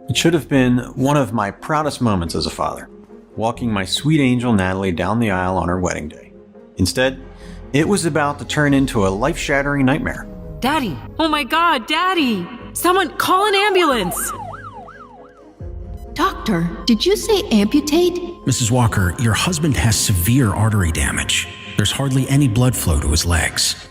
It should have been one of my proudest moments as a father, walking my sweet angel Natalie down the aisle on her wedding day. Instead, it was about to turn into a life-shattering nightmare. Daddy! Oh my God, Daddy! Someone call an ambulance! Doctor, did you say amputate? Mrs. Walker, your husband has severe artery damage. There's hardly any blood flow to his legs.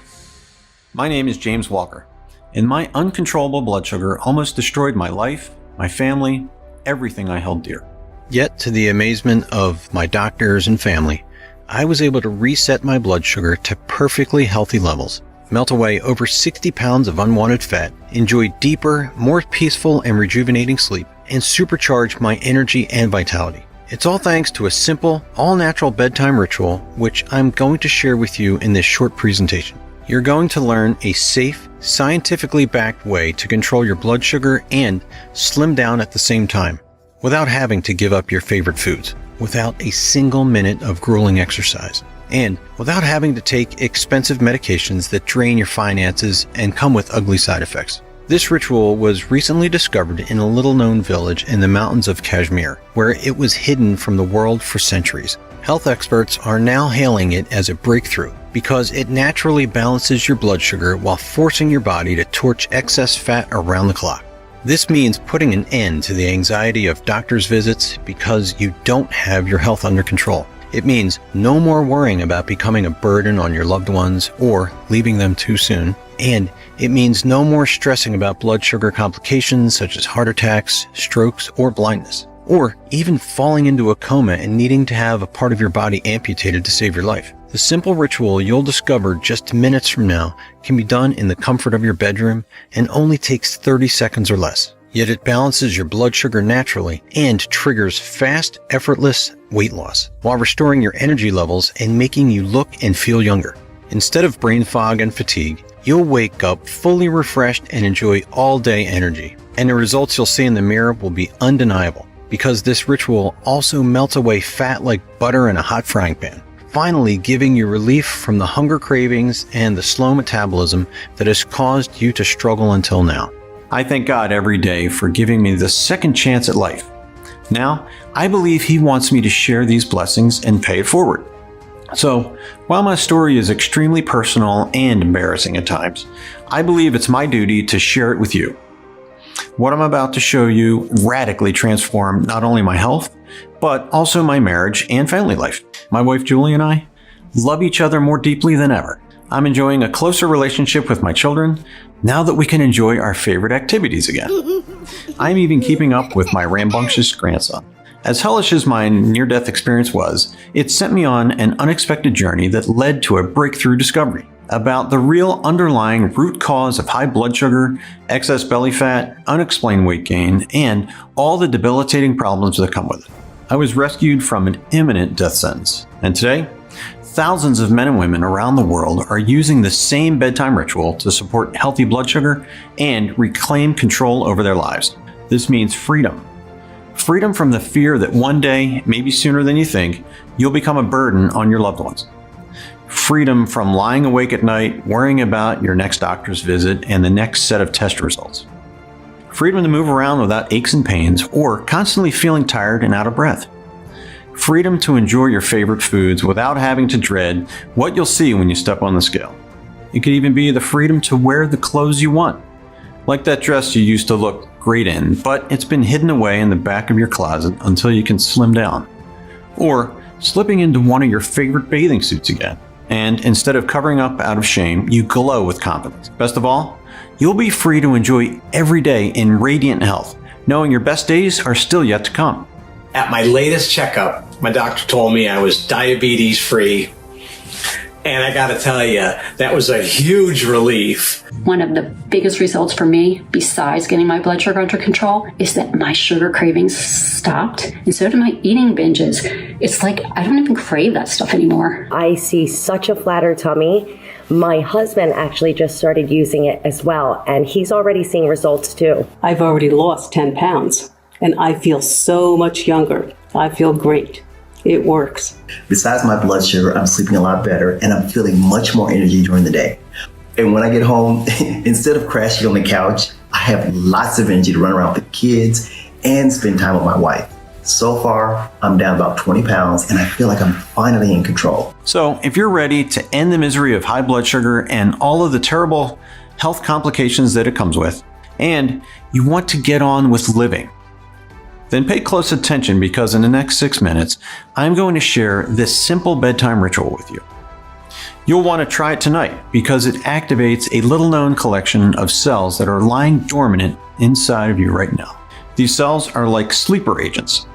My name is James Walker, and my uncontrollable blood sugar almost destroyed my life, my family, everything I held dear. Yet, to the amazement of my doctors and family, I was able to reset my blood sugar to perfectly healthy levels, melt away over 60 pounds of unwanted fat, enjoy deeper, more peaceful and rejuvenating sleep, and supercharge my energy and vitality. It's all thanks to a simple, all-natural bedtime ritual, which I'm going to share with you in this short presentation. You're going to learn a safe, scientifically backed way to control your blood sugar and slim down at the same time, without having to give up your favorite foods, without a single minute of grueling exercise, and without having to take expensive medications that drain your finances and come with ugly side effects. This ritual was recently discovered in a little-known village in the mountains of Kashmir, where it was hidden from the world for centuries. Health experts are now hailing it as a breakthrough because it naturally balances your blood sugar while forcing your body to torch excess fat around the clock. This means putting an end to the anxiety of doctor's visits because you don't have your health under control. It means no more worrying about becoming a burden on your loved ones or leaving them too soon. And it means no more stressing about blood sugar complications such as heart attacks, strokes, or blindness, or even falling into a coma and needing to have a part of your body amputated to save your life. The simple ritual you'll discover just minutes from now can be done in the comfort of your bedroom and only takes 30 seconds or less. Yet it balances your blood sugar naturally and triggers fast, effortless weight loss while restoring your energy levels and making you look and feel younger. Instead of brain fog and fatigue, you'll wake up fully refreshed and enjoy all-day energy. And the results you'll see in the mirror will be undeniable because this ritual also melts away fat like butter in a hot frying pan, finally giving you relief from the hunger cravings and the slow metabolism that has caused you to struggle until now. I thank God every day for giving me the second chance at life. Now, I believe He wants me to share these blessings and pay it forward. So, while my story is extremely personal and embarrassing at times, I believe it's my duty to share it with you. What I'm about to show you radically transformed not only my health, but also my marriage and family life. My wife Julie and I love each other more deeply than ever. I'm enjoying a closer relationship with my children now that we can enjoy our favorite activities again. I'm even keeping up with my rambunctious grandson. As hellish as my near-death experience was, it sent me on an unexpected journey that led to a breakthrough discovery about the real underlying root cause of high blood sugar, excess belly fat, unexplained weight gain, and all the debilitating problems that come with it. I was rescued from an imminent death sentence, and today, thousands of men and women around the world are using the same bedtime ritual to support healthy blood sugar and reclaim control over their lives. This means freedom. Freedom from the fear that one day, maybe sooner than you think, you'll become a burden on your loved ones. Freedom from lying awake at night, worrying about your next doctor's visit and the next set of test results. Freedom to move around without aches and pains or constantly feeling tired and out of breath. Freedom to enjoy your favorite foods without having to dread what you'll see when you step on the scale. It could even be the freedom to wear the clothes you want, like that dress you used to look great in, but it's been hidden away in the back of your closet until you can slim down. Or slipping into one of your favorite bathing suits again, and instead of covering up out of shame, you glow with confidence. Best of all, you'll be free to enjoy every day in radiant health, knowing your best days are still yet to come. At my latest checkup, my doctor told me I was diabetes free. And I gotta tell you, that was a huge relief. One of the biggest results for me, besides getting my blood sugar under control, is that my sugar cravings stopped, and so did my eating binges. It's like I don't even crave that stuff anymore. I see such a flatter tummy. My husband actually just started using it as well, and he's already seeing results too. I've already lost 10 pounds, and I feel so much younger. I feel great. It works. Besides my blood sugar, I'm sleeping a lot better, and I'm feeling much more energy during the day. And when I get home, instead of crashing on the couch, I have lots of energy to run around with the kids and spend time with my wife. So far, I'm down about 20 pounds and I feel like I'm finally in control. So if you're ready to end the misery of high blood sugar and all of the terrible health complications that it comes with, and you want to get on with living, then pay close attention, because in the next 6 minutes, I'm going to share this simple bedtime ritual with you. You'll want to try it tonight because it activates a little-known collection of cells that are lying dormant inside of you right now. These cells are like sleeper agents,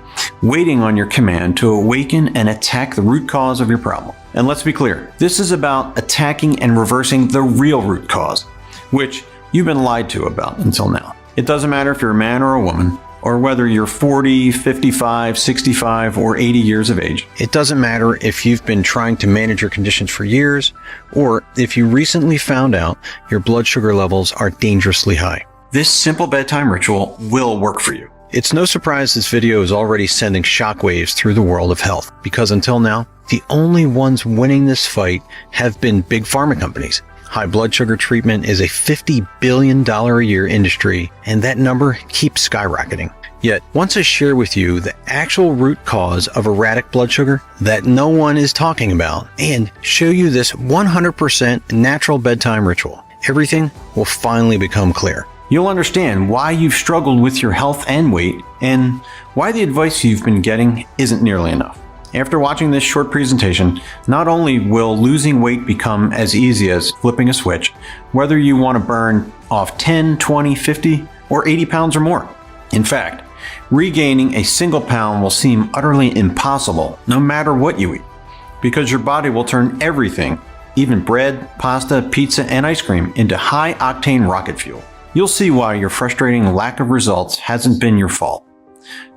waiting on your command to awaken and attack the root cause of your problem. And let's be clear, this is about attacking and reversing the real root cause, which you've been lied to about until now. It doesn't matter if you're a man or a woman, or whether you're 40, 55, 65, or 80 years of age. It doesn't matter if you've been trying to manage your conditions for years, or if you recently found out your blood sugar levels are dangerously high. This simple bedtime ritual will work for you. It's no surprise this video is already sending shockwaves through the world of health, because until now, the only ones winning this fight have been big pharma companies. High blood sugar treatment is a $50 billion a year industry, and that number keeps skyrocketing. Yet, once I share with you the actual root cause of erratic blood sugar that no one is talking about, and show you this 100% natural bedtime ritual, everything will finally become clear. You'll understand why you've struggled with your health and weight, and why the advice you've been getting isn't nearly enough. After watching this short presentation, not only will losing weight become as easy as flipping a switch, whether you want to burn off 10, 20, 50, or 80 pounds or more. In fact, regaining a single pound will seem utterly impossible no matter what you eat, because your body will turn everything, even bread, pasta, pizza, and ice cream, into high-octane rocket fuel. You'll see why your frustrating lack of results hasn't been your fault.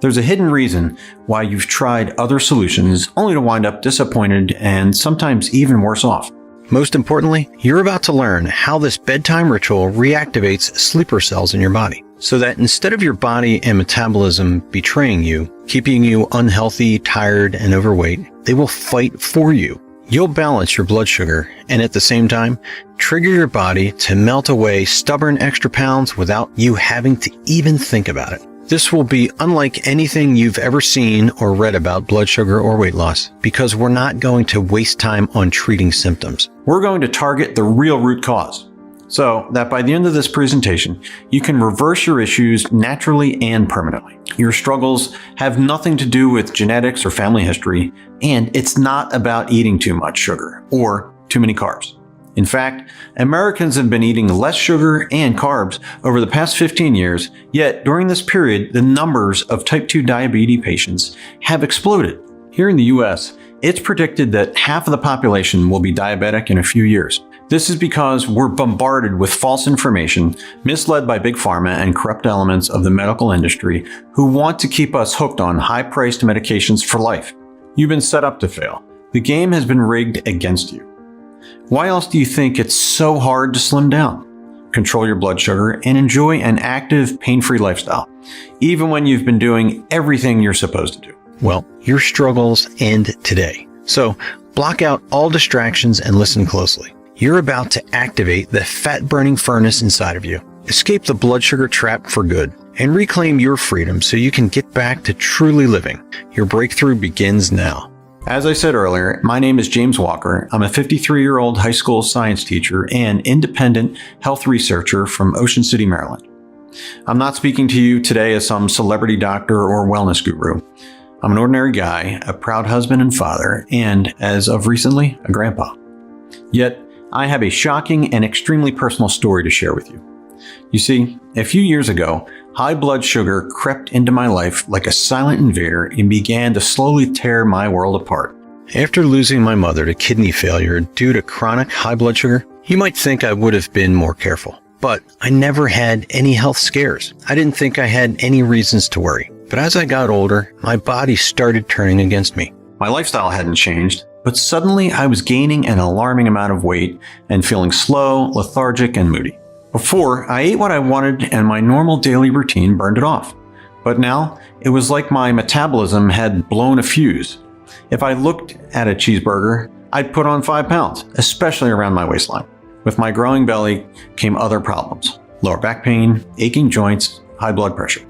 There's a hidden reason why you've tried other solutions only to wind up disappointed and sometimes even worse off. Most importantly, you're about to learn how this bedtime ritual reactivates sleeper cells in your body, so that instead of your body and metabolism betraying you, keeping you unhealthy, tired, and overweight, they will fight for you. You'll balance your blood sugar and at the same time, trigger your body to melt away stubborn extra pounds without you having to even think about it. This will be unlike anything you've ever seen or read about blood sugar or weight loss, because we're not going to waste time on treating symptoms. We're going to target the real root cause, so that by the end of this presentation, you can reverse your issues naturally and permanently. Your struggles have nothing to do with genetics or family history, and it's not about eating too much sugar or too many carbs. In fact, Americans have been eating less sugar and carbs over the past 15 years, yet during this period, the numbers of type 2 diabetes patients have exploded. Here in the US, it's predicted that half of the population will be diabetic in a few years. This is because we're bombarded with false information, misled by big pharma and corrupt elements of the medical industry who want to keep us hooked on high-priced medications for life. You've been set up to fail. The game has been rigged against you. Why else do you think it's so hard to slim down, control your blood sugar, and enjoy an active, pain-free lifestyle, even when you've been doing everything you're supposed to do? Well, your struggles end today. So block out all distractions and listen closely. You're about to activate the fat-burning furnace inside of you. Escape the blood sugar trap for good and reclaim your freedom so you can get back to truly living. Your breakthrough begins now. As I said earlier, my name is James Walker. I'm a 53-year-old high school science teacher and independent health researcher from Ocean City, Maryland. I'm not speaking to you today as some celebrity doctor or wellness guru. I'm an ordinary guy, a proud husband and father, and, as of recently, a grandpa. Yet, I have a shocking and extremely personal story to share with you. You see, a few years ago, high blood sugar crept into my life like a silent invader and began to slowly tear my world apart. After losing my mother to kidney failure due to chronic high blood sugar, you might think I would have been more careful. But I never had any health scares. I didn't think I had any reasons to worry. But as I got older, my body started turning against me. My lifestyle hadn't changed, but suddenly I was gaining an alarming amount of weight and feeling slow, lethargic, and moody. Before, I ate what I wanted and my normal daily routine burned it off. But now, it was like my metabolism had blown a fuse. If I looked at a cheeseburger, I'd put on 5 pounds, especially around my waistline. With my growing belly came other problems: lower back pain, aching joints, high blood pressure.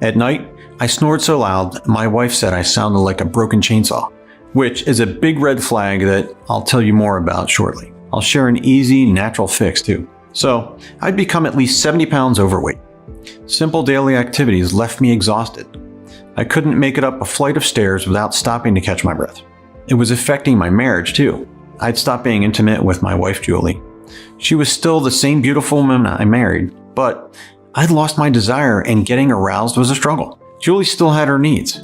At night, I snored so loud, my wife said I sounded like a broken chainsaw, which is a big red flag that I'll tell you more about shortly. I'll share an easy, natural fix too. So, I'd become at least 70 pounds overweight. Simple daily activities left me exhausted. I couldn't make it up a flight of stairs without stopping to catch my breath. It was affecting my marriage too. I'd stopped being intimate with my wife, Julie. She was still the same beautiful woman I married, but I'd lost my desire and getting aroused was a struggle. Julie still had her needs.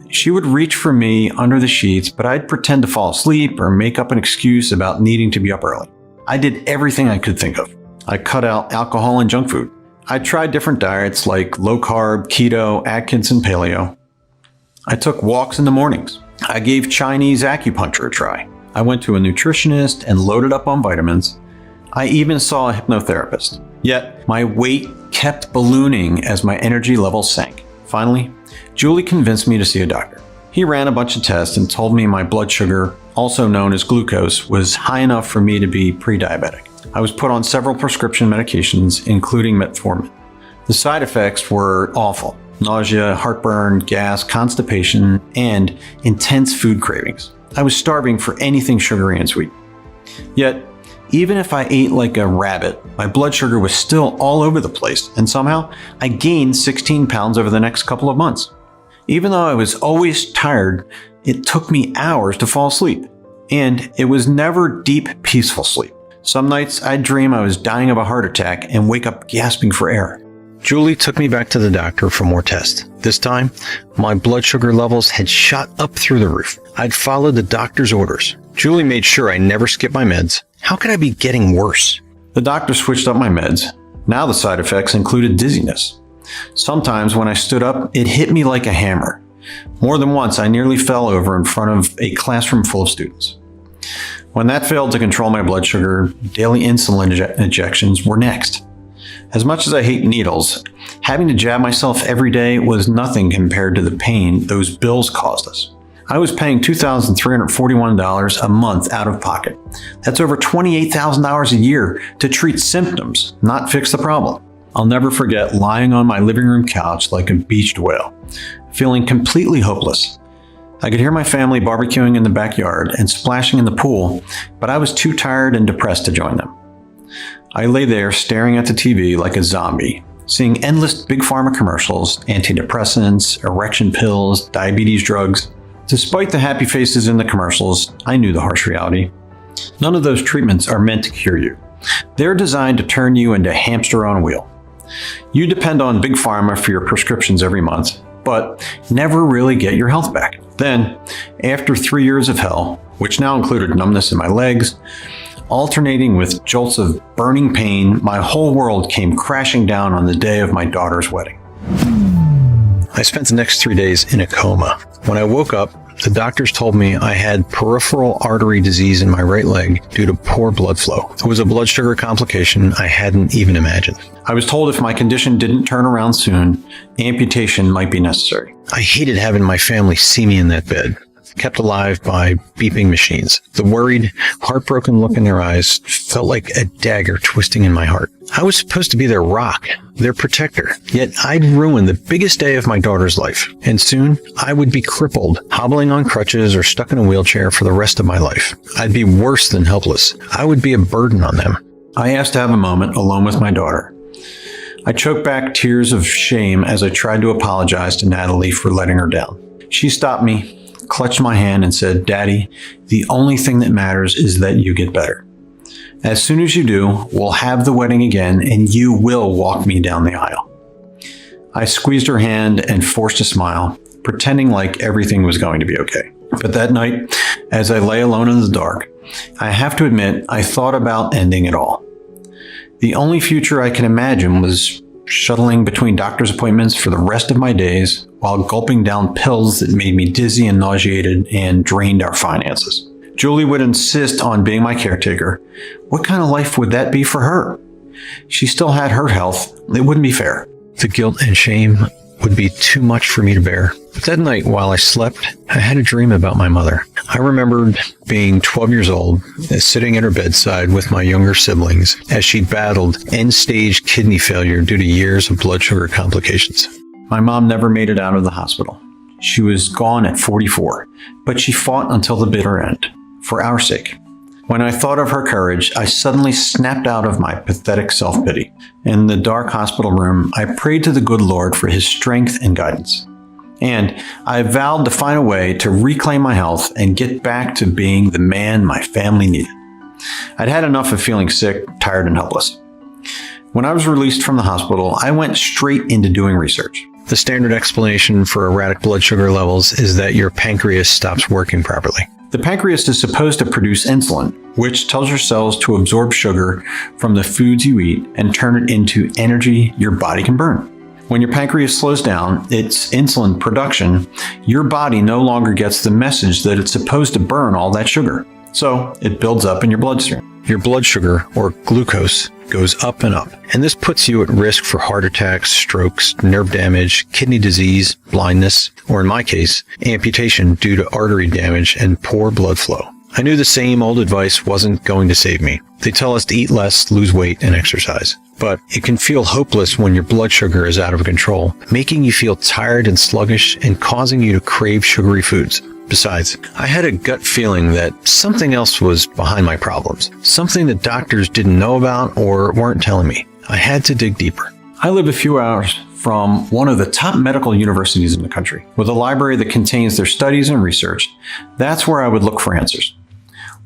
She would reach for me under the sheets, but I'd pretend to fall asleep or make up an excuse about needing to be up early. I did everything I could think of. I cut out alcohol and junk food. I tried different diets like low carb, keto, Atkins, and paleo. I took walks in the mornings. I gave Chinese acupuncture a try. I went to a nutritionist and loaded up on vitamins. I even saw a hypnotherapist. Yet, my weight kept ballooning as my energy levels sank. Finally, Julie convinced me to see a doctor. He ran a bunch of tests and told me my blood sugar, also known as glucose, was high enough for me to be pre-diabetic. I was put on several prescription medications, including metformin. The side effects were awful: nausea, heartburn, gas, constipation, and intense food cravings. I was starving for anything sugary and sweet. Yet, even if I ate like a rabbit, my blood sugar was still all over the place, and somehow I gained 16 pounds over the next couple of months. Even though I was always tired, it took me hours to fall asleep. And it was never deep, peaceful sleep. Some nights I'd dream I was dying of a heart attack and wake up gasping for air. Julie took me back to the doctor for more tests. This time, my blood sugar levels had shot up through the roof. I'd followed the doctor's orders. Julie made sure I never skipped my meds. How could I be getting worse? The doctor switched up my meds. Now the side effects included dizziness. Sometimes when I stood up, it hit me like a hammer. More than once, I nearly fell over in front of a classroom full of students. When that failed to control my blood sugar, daily insulin injections were next. As much as I hate needles, having to jab myself every day was nothing compared to the pain those bills caused us. I was paying $2,341 a month out of pocket. That's over $28,000 a year to treat symptoms, not fix the problem. I'll never forget lying on my living room couch like a beached whale, feeling completely hopeless. I could hear my family barbecuing in the backyard and splashing in the pool, but I was too tired and depressed to join them. I lay there staring at the TV like a zombie, seeing endless big pharma commercials, antidepressants, erection pills, diabetes drugs. Despite the happy faces in the commercials, I knew the harsh reality. None of those treatments are meant to cure you. They're designed to turn you into a hamster on a wheel. You depend on big pharma for your prescriptions every month, but never really get your health back. Then, after 3 years of hell, which now included numbness in my legs, alternating with jolts of burning pain, my whole world came crashing down on the day of my daughter's wedding. I spent the next 3 days in a coma. When I woke up, the doctors told me I had peripheral artery disease in my right leg due to poor blood flow. It was a blood sugar complication I hadn't even imagined. I was told if my condition didn't turn around soon, amputation might be necessary. I hated having my family see me in that bed, kept alive by beeping machines. The worried, heartbroken look in their eyes felt like a dagger twisting in my heart. I was supposed to be their rock, their protector, yet I'd ruined the biggest day of my daughter's life. And soon, I would be crippled, hobbling on crutches or stuck in a wheelchair for the rest of my life. I'd be worse than helpless. I would be a burden on them. I asked to have a moment alone with my daughter. I choked back tears of shame as I tried to apologize to Natalie for letting her down. She stopped me, clutched my hand and said, "Daddy, the only thing that matters is that you get better. As soon as you do, we'll have the wedding again and you will walk me down the aisle." I squeezed her hand and forced a smile, pretending like everything was going to be okay. But that night, as I lay alone in the dark, I have to admit I thought about ending it all. The only future I could imagine was shuttling between doctor's appointments for the rest of my days while gulping down pills that made me dizzy and nauseated and drained our finances. Julie would insist on being my caretaker. What kind of life would that be for her? She still had her health. It wouldn't be fair. The guilt and shame would be too much for me to bear. But that night, while I slept, I had a dream about my mother. I remembered being 12 years old, sitting at her bedside with my younger siblings as she battled end-stage kidney failure due to years of blood sugar complications. My mom never made it out of the hospital. She was gone at 44, but she fought until the bitter end, for our sake. When I thought of her courage, I suddenly snapped out of my pathetic self-pity. In the dark hospital room, I prayed to the good Lord for his strength and guidance. And I vowed to find a way to reclaim my health and get back to being the man my family needed. I'd had enough of feeling sick, tired, and helpless. When I was released from the hospital, I went straight into doing research. The standard explanation for erratic blood sugar levels is that your pancreas stops working properly. The pancreas is supposed to produce insulin, which tells your cells to absorb sugar from the foods you eat and turn it into energy your body can burn. When your pancreas slows down its insulin production, your body no longer gets the message that it's supposed to burn all that sugar. So it builds up in your bloodstream. Your blood sugar, or glucose, goes up and up. And this puts you at risk for heart attacks, strokes, nerve damage, kidney disease, blindness, or in my case, amputation due to artery damage and poor blood flow. I knew the same old advice wasn't going to save me. They tell us to eat less, lose weight, and exercise. But it can feel hopeless when your blood sugar is out of control, making you feel tired and sluggish and causing you to crave sugary foods. Besides, I had a gut feeling that something else was behind my problems, something that doctors didn't know about or weren't telling me. I had to dig deeper. I live a few hours from one of the top medical universities in the country, with a library that contains their studies and research. That's where I would look for answers.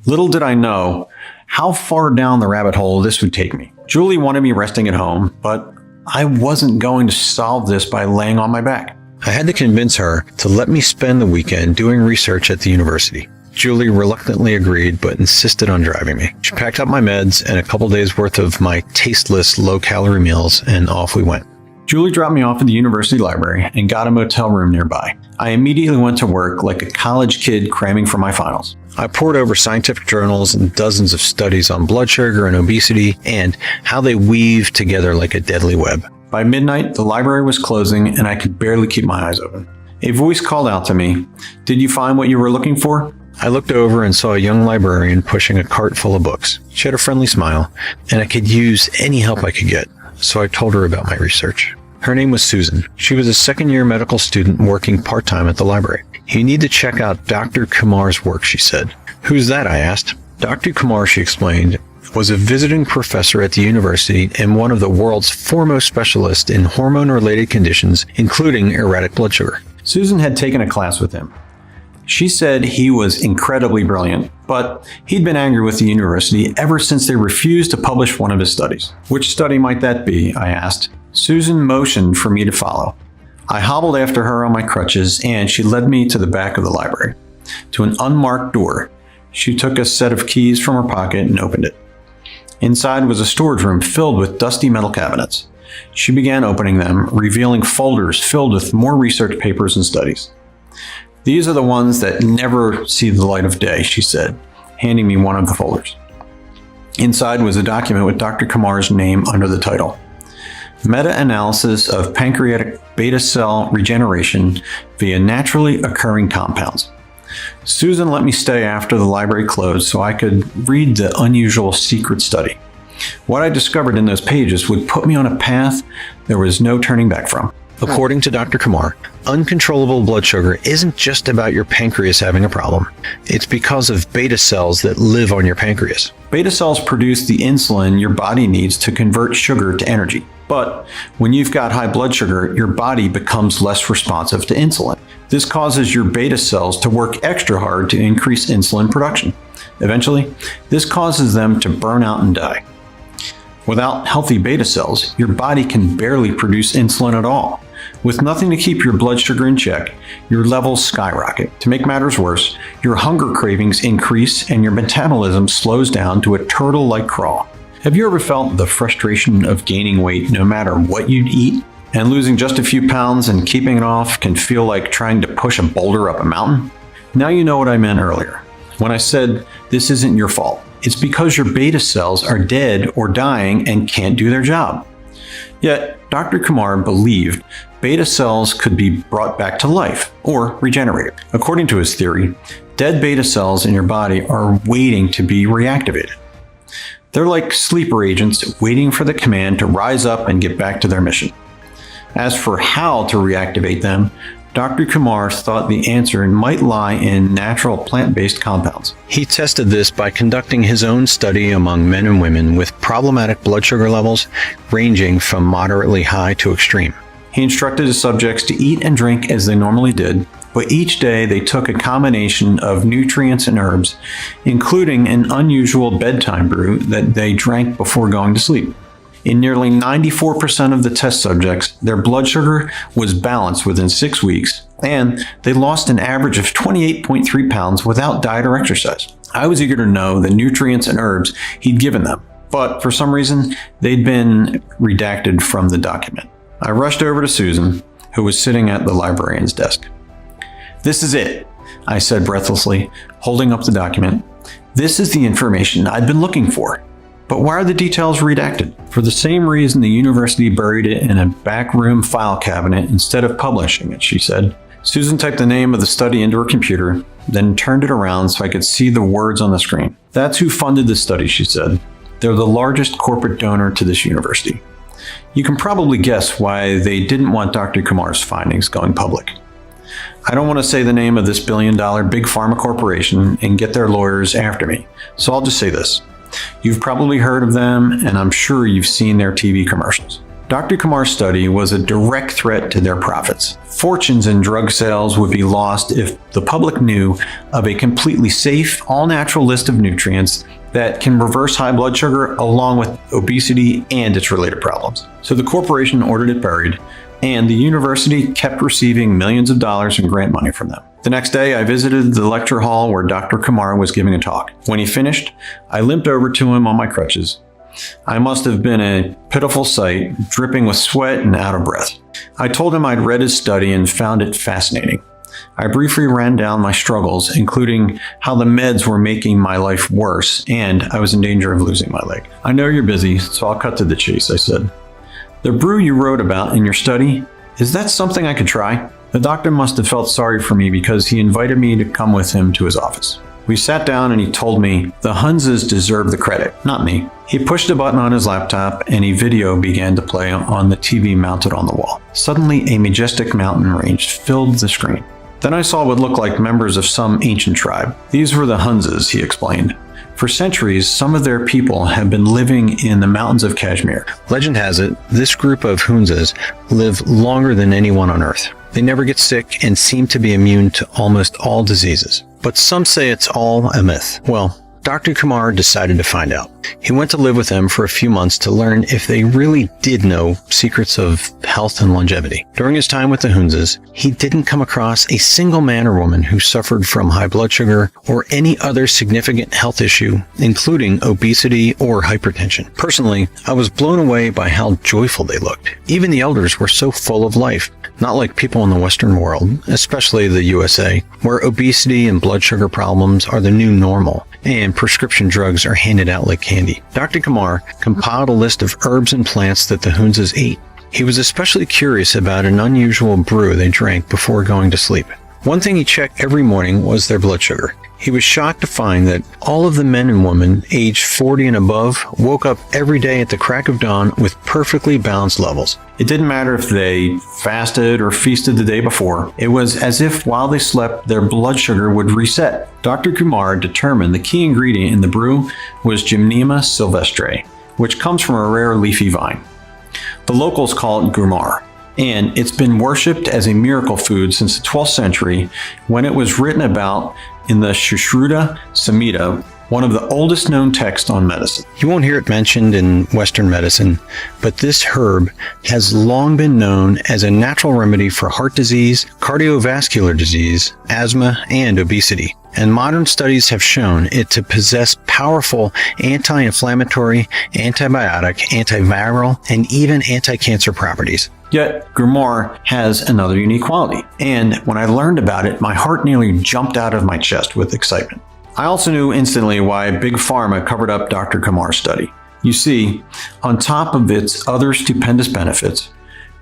Little did I know how far down the rabbit hole this would take me. Julie wanted me resting at home, but I wasn't going to solve this by laying on my back. I had to convince her to let me spend the weekend doing research at the university. Julie reluctantly agreed, but insisted on driving me. She packed up my meds and a couple days worth of my tasteless, low-calorie meals, and off we went. Julie dropped me off at the university library and got a motel room nearby. I immediately went to work like a college kid cramming for my finals. I pored over scientific journals and dozens of studies on blood sugar and obesity and how they weave together like a deadly web. By midnight, the library was closing and I could barely keep my eyes open. A voice called out to me, "Did you find what you were looking for?" I looked over and saw a young librarian pushing a cart full of books. She had a friendly smile, and I could use any help I could get, so I told her about my research. Her name was Susan. She was a second-year medical student working part-time at the library. "You need to check out Dr. Kumar's work," she said. "Who's that?" I asked. Dr. Kumar, she explained, was a visiting professor at the university and one of the world's foremost specialists in hormone-related conditions, including erratic blood sugar. Susan had taken a class with him. She said he was incredibly brilliant, but he'd been angry with the university ever since they refused to publish one of his studies. "Which study might that be?" I asked. Susan motioned for me to follow. I hobbled after her on my crutches, and she led me to the back of the library, to an unmarked door. She took a set of keys from her pocket and opened it. Inside was a storage room filled with dusty metal cabinets. She began opening them, revealing folders filled with more research papers and studies. "These are the ones that never see the light of day," she said, handing me one of the folders. Inside was a document with Dr. Kumar's name under the title, "Meta-analysis of pancreatic beta cell regeneration via naturally occurring compounds." Susan let me stay after the library closed so I could read the unusual secret study. What I discovered in those pages would put me on a path there was no turning back from. According to Dr. Kumar, uncontrollable blood sugar isn't just about your pancreas having a problem. It's because of beta cells that live on your pancreas. Beta cells produce the insulin your body needs to convert sugar to energy. But when you've got high blood sugar, your body becomes less responsive to insulin. This causes your beta cells to work extra hard to increase insulin production. Eventually, this causes them to burn out and die. Without healthy beta cells, your body can barely produce insulin at all. With nothing to keep your blood sugar in check, your levels skyrocket. To make matters worse, your hunger cravings increase and your metabolism slows down to a turtle-like crawl. Have you ever felt the frustration of gaining weight no matter what you eat? And losing just a few pounds and keeping it off can feel like trying to push a boulder up a mountain? Now you know what I meant earlier when I said this isn't your fault. It's because your beta cells are dead or dying and can't do their job. Yet, Dr. Kumar believed beta cells could be brought back to life or regenerated. According to his theory, dead beta cells in your body are waiting to be reactivated. They're like sleeper agents waiting for the command to rise up and get back to their mission. As for how to reactivate them, Dr. Kumar thought the answer might lie in natural plant-based compounds. He tested this by conducting his own study among men and women with problematic blood sugar levels ranging from moderately high to extreme. He instructed his subjects to eat and drink as they normally did, but each day they took a combination of nutrients and herbs, including an unusual bedtime brew that they drank before going to sleep. In nearly 94% of the test subjects, their blood sugar was balanced within 6 weeks, and they lost an average of 28.3 pounds without diet or exercise. I was eager to know the nutrients and herbs he'd given them, but for some reason, they'd been redacted from the document. I rushed over to Susan, who was sitting at the librarian's desk. "This is it," I said breathlessly, holding up the document. "This is the information I'd been looking for. But why are the details redacted?" "For the same reason the university buried it in a backroom file cabinet instead of publishing it," she said. Susan typed the name of the study into her computer, then turned it around so I could see the words on the screen. "That's who funded the study," she said. "They're the largest corporate donor to this university. You can probably guess why they didn't want Dr. Kumar's findings going public. I don't want to say the name of this billion-dollar big pharma corporation and get their lawyers after me, so I'll just say this. You've probably heard of them, and I'm sure you've seen their TV commercials. Dr. Kumar's study was a direct threat to their profits. Fortunes in drug sales would be lost if the public knew of a completely safe, all-natural list of nutrients that can reverse high blood sugar along with obesity and its related problems. So the corporation ordered it buried, and the university kept receiving millions of dollars in grant money from them. The next day, I visited the lecture hall where Dr. Kumar was giving a talk. When he finished, I limped over to him on my crutches. I must have been a pitiful sight, dripping with sweat and out of breath. I told him I'd read his study and found it fascinating. I briefly ran down my struggles, including how the meds were making my life worse, and I was in danger of losing my leg. "I know you're busy, so I'll cut to the chase," I said. "The brew you wrote about in your study, is that something I could try?" The doctor must have felt sorry for me because he invited me to come with him to his office. We sat down and he told me the Hunzes deserve the credit, not me. He pushed a button on his laptop and a video began to play on the TV mounted on the wall. Suddenly, a majestic mountain range filled the screen. Then I saw what looked like members of some ancient tribe. These were the Hunzes, he explained. For centuries, some of their people have been living in the mountains of Kashmir. Legend has it, this group of Hunzes live longer than anyone on Earth. They never get sick and seem to be immune to almost all diseases. But some say it's all a myth. Well, Dr. Kumar decided to find out. He went to live with them for a few months to learn if they really did know secrets of health and longevity. During his time with the Hunzes, he didn't come across a single man or woman who suffered from high blood sugar or any other significant health issue, including obesity or hypertension. Personally, I was blown away by how joyful they looked. Even the elders were so full of life, not like people in the Western world, especially the USA, where obesity and blood sugar problems are the new normal, and prescription drugs are handed out like candy. Dr. Kumar compiled a list of herbs and plants that the Hunzes ate. He was especially curious about an unusual brew they drank before going to sleep. One thing he checked every morning was their blood sugar. He was shocked to find that all of the men and women aged 40 and above woke up every day at the crack of dawn with perfectly balanced levels. It didn't matter if they fasted or feasted the day before. It was as if while they slept, their blood sugar would reset. Dr. Kumar determined the key ingredient in the brew was Gymnema sylvestre, which comes from a rare leafy vine. The locals call it gurmar, and it's been worshipped as a miracle food since the 12th century when it was written about in the Sushruta Samhita, one of the oldest known texts on medicine. You won't hear it mentioned in Western medicine, but this herb has long been known as a natural remedy for heart disease, cardiovascular disease, asthma, and obesity. And modern studies have shown it to possess powerful anti-inflammatory, antibiotic, antiviral, and even anti-cancer properties. Yet, Gurmar has another unique quality, and when I learned about it, my heart nearly jumped out of my chest with excitement. I also knew instantly why Big Pharma covered up Dr. Kumar's study. You see, on top of its other stupendous benefits,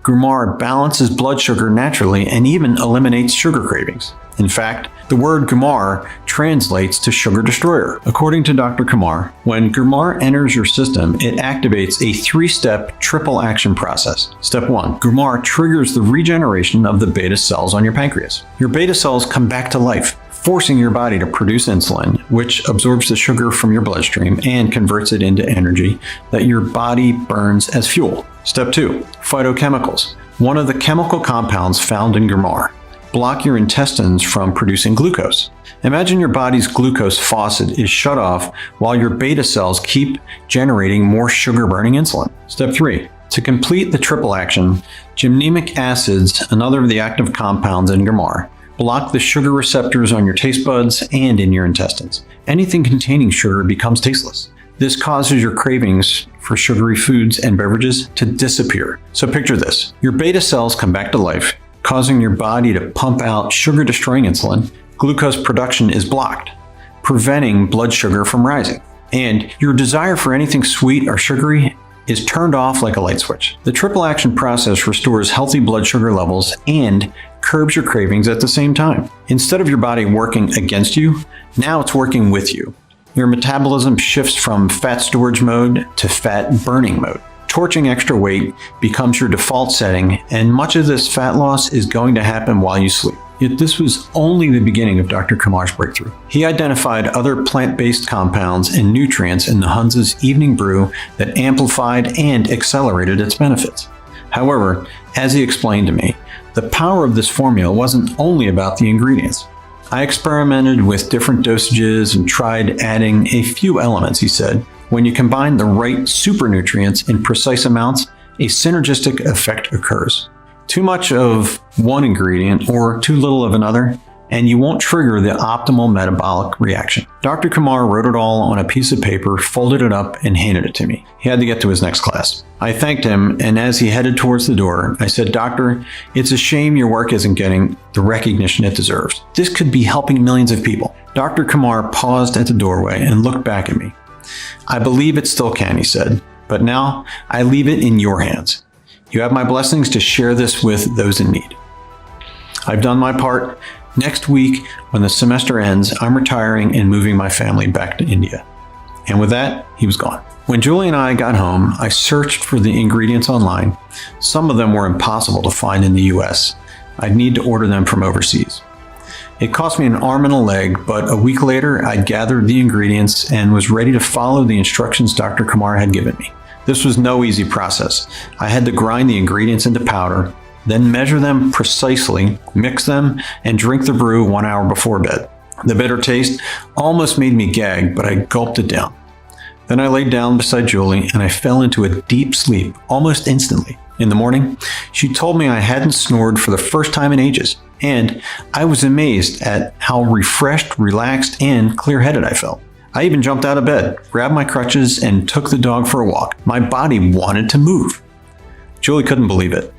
Grumar balances blood sugar naturally and even eliminates sugar cravings. In fact, the word Grumar translates to sugar destroyer. According to Dr. Kumar, when Grumar enters your system, it activates a 3-step triple action process. Step 1. Grumar triggers the regeneration of the beta cells on your pancreas. Your beta cells come back to life, forcing your body to produce insulin, which absorbs the sugar from your bloodstream and converts it into energy that your body burns as fuel. Step 2. Phytochemicals. One of the chemical compounds found in Grumar block your intestines from producing glucose. Imagine your body's glucose faucet is shut off while your beta cells keep generating more sugar-burning insulin. Step 3. To complete the triple action, gymnemic acids, another of the active compounds in Grumar, block the sugar receptors on your taste buds and in your intestines. Anything containing sugar becomes tasteless. This causes your cravings for sugary foods and beverages to disappear. So picture this. Your beta cells come back to life, causing your body to pump out sugar-destroying insulin. Glucose production is blocked, preventing blood sugar from rising. And your desire for anything sweet or sugary is turned off like a light switch. The triple action process restores healthy blood sugar levels and curbs your cravings at the same time. Instead of your body working against you, now it's working with you. Your metabolism shifts from fat storage mode to fat burning mode. Torching extra weight becomes your default setting, and much of this fat loss is going to happen while you sleep. Yet this was only the beginning of Dr. Kumar's breakthrough. He identified other plant-based compounds and nutrients in the Hunza's evening brew that amplified and accelerated its benefits. However, as he explained to me, the power of this formula wasn't only about the ingredients. I experimented with different dosages and tried adding a few elements, he said. When you combine the right supernutrients in precise amounts, a synergistic effect occurs. Too much of one ingredient or too little of another, and you won't trigger the optimal metabolic reaction. Dr. Kumar wrote it all on a piece of paper, folded it up, and handed it to me. He had to get to his next class. I thanked him, and as he headed towards the door, I said, "Doctor, it's a shame your work isn't getting the recognition it deserves. This could be helping millions of people." Dr. Kumar paused at the doorway and looked back at me. "I believe it still can," he said, "but now I leave it in your hands. You have my blessings to share this with those in need." I've done my part. Next week, when the semester ends, I'm retiring and moving my family back to India. And with that, he was gone. When Julie and I got home, I searched for the ingredients online. Some of them were impossible to find in the US. I'd need to order them from overseas. It cost me an arm and a leg, but a week later, I'd gathered the ingredients and was ready to follow the instructions Dr. Kumar had given me. This was no easy process. I had to grind the ingredients into powder, then measure them precisely, mix them, and drink the brew 1 hour before bed. The bitter taste almost made me gag, but I gulped it down. Then I laid down beside Julie and I fell into a deep sleep almost instantly. In the morning, she told me I hadn't snored for the first time in ages, and I was amazed at how refreshed, relaxed, and clear-headed I felt. I even jumped out of bed, grabbed my crutches, and took the dog for a walk. My body wanted to move. Julie couldn't believe it.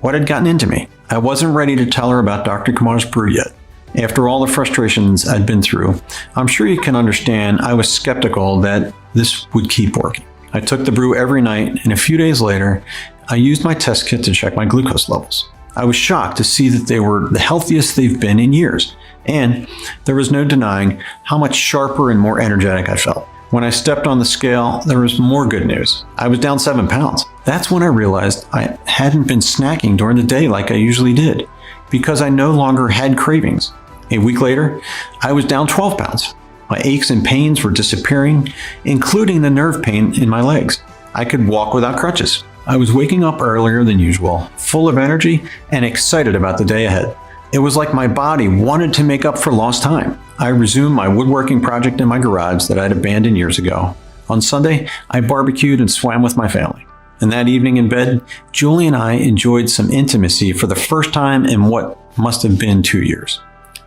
What had gotten into me? I wasn't ready to tell her about Dr. Kumar's brew yet. After all the frustrations I'd been through, I'm sure you can understand I was skeptical that this would keep working. I took the brew every night, and a few days later, I used my test kit to check my glucose levels. I was shocked to see that they were the healthiest they've been in years, and there was no denying how much sharper and more energetic I felt. When I stepped on the scale, there was more good news. I was down 7 pounds. That's when I realized I hadn't been snacking during the day like I usually did, because I no longer had cravings. A week later, I was down 12 pounds. My aches and pains were disappearing, including the nerve pain in my legs. I could walk without crutches. I was waking up earlier than usual, full of energy and excited about the day ahead. It was like my body wanted to make up for lost time. I resumed my woodworking project in my garage that I'd abandoned years ago. On Sunday, I barbecued and swam with my family. And that evening in bed, Julie and I enjoyed some intimacy for the first time in what must have been 2 years.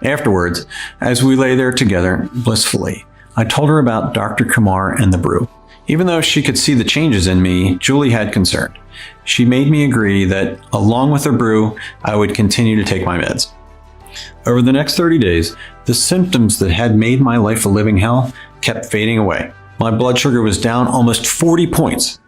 Afterwards, as we lay there together blissfully, I told her about Dr. Kumar and the brew. Even though she could see the changes in me, Julie had concern. She made me agree that, along with the brew, I would continue to take my meds. Over the next 30 days, the symptoms that had made my life a living hell kept fading away. My blood sugar was down almost 40 points.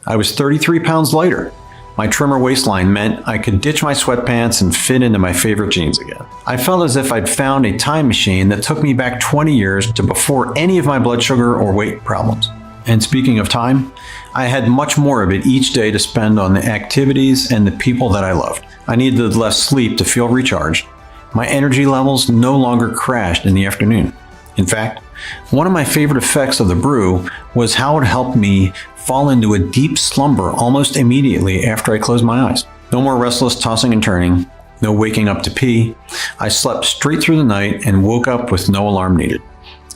I was 33 pounds lighter. My trimmer waistline meant I could ditch my sweatpants and fit into my favorite jeans again. I felt as if I'd found a time machine that took me back 20 years to before any of my blood sugar or weight problems. And speaking of time, I had much more of it each day to spend on the activities and the people that I loved. I needed less sleep to feel recharged. My energy levels no longer crashed in the afternoon. In fact, one of my favorite effects of the brew was how it helped me fall into a deep slumber almost immediately after I closed my eyes. No more restless tossing and turning, no waking up to pee. I slept straight through the night and woke up with no alarm needed.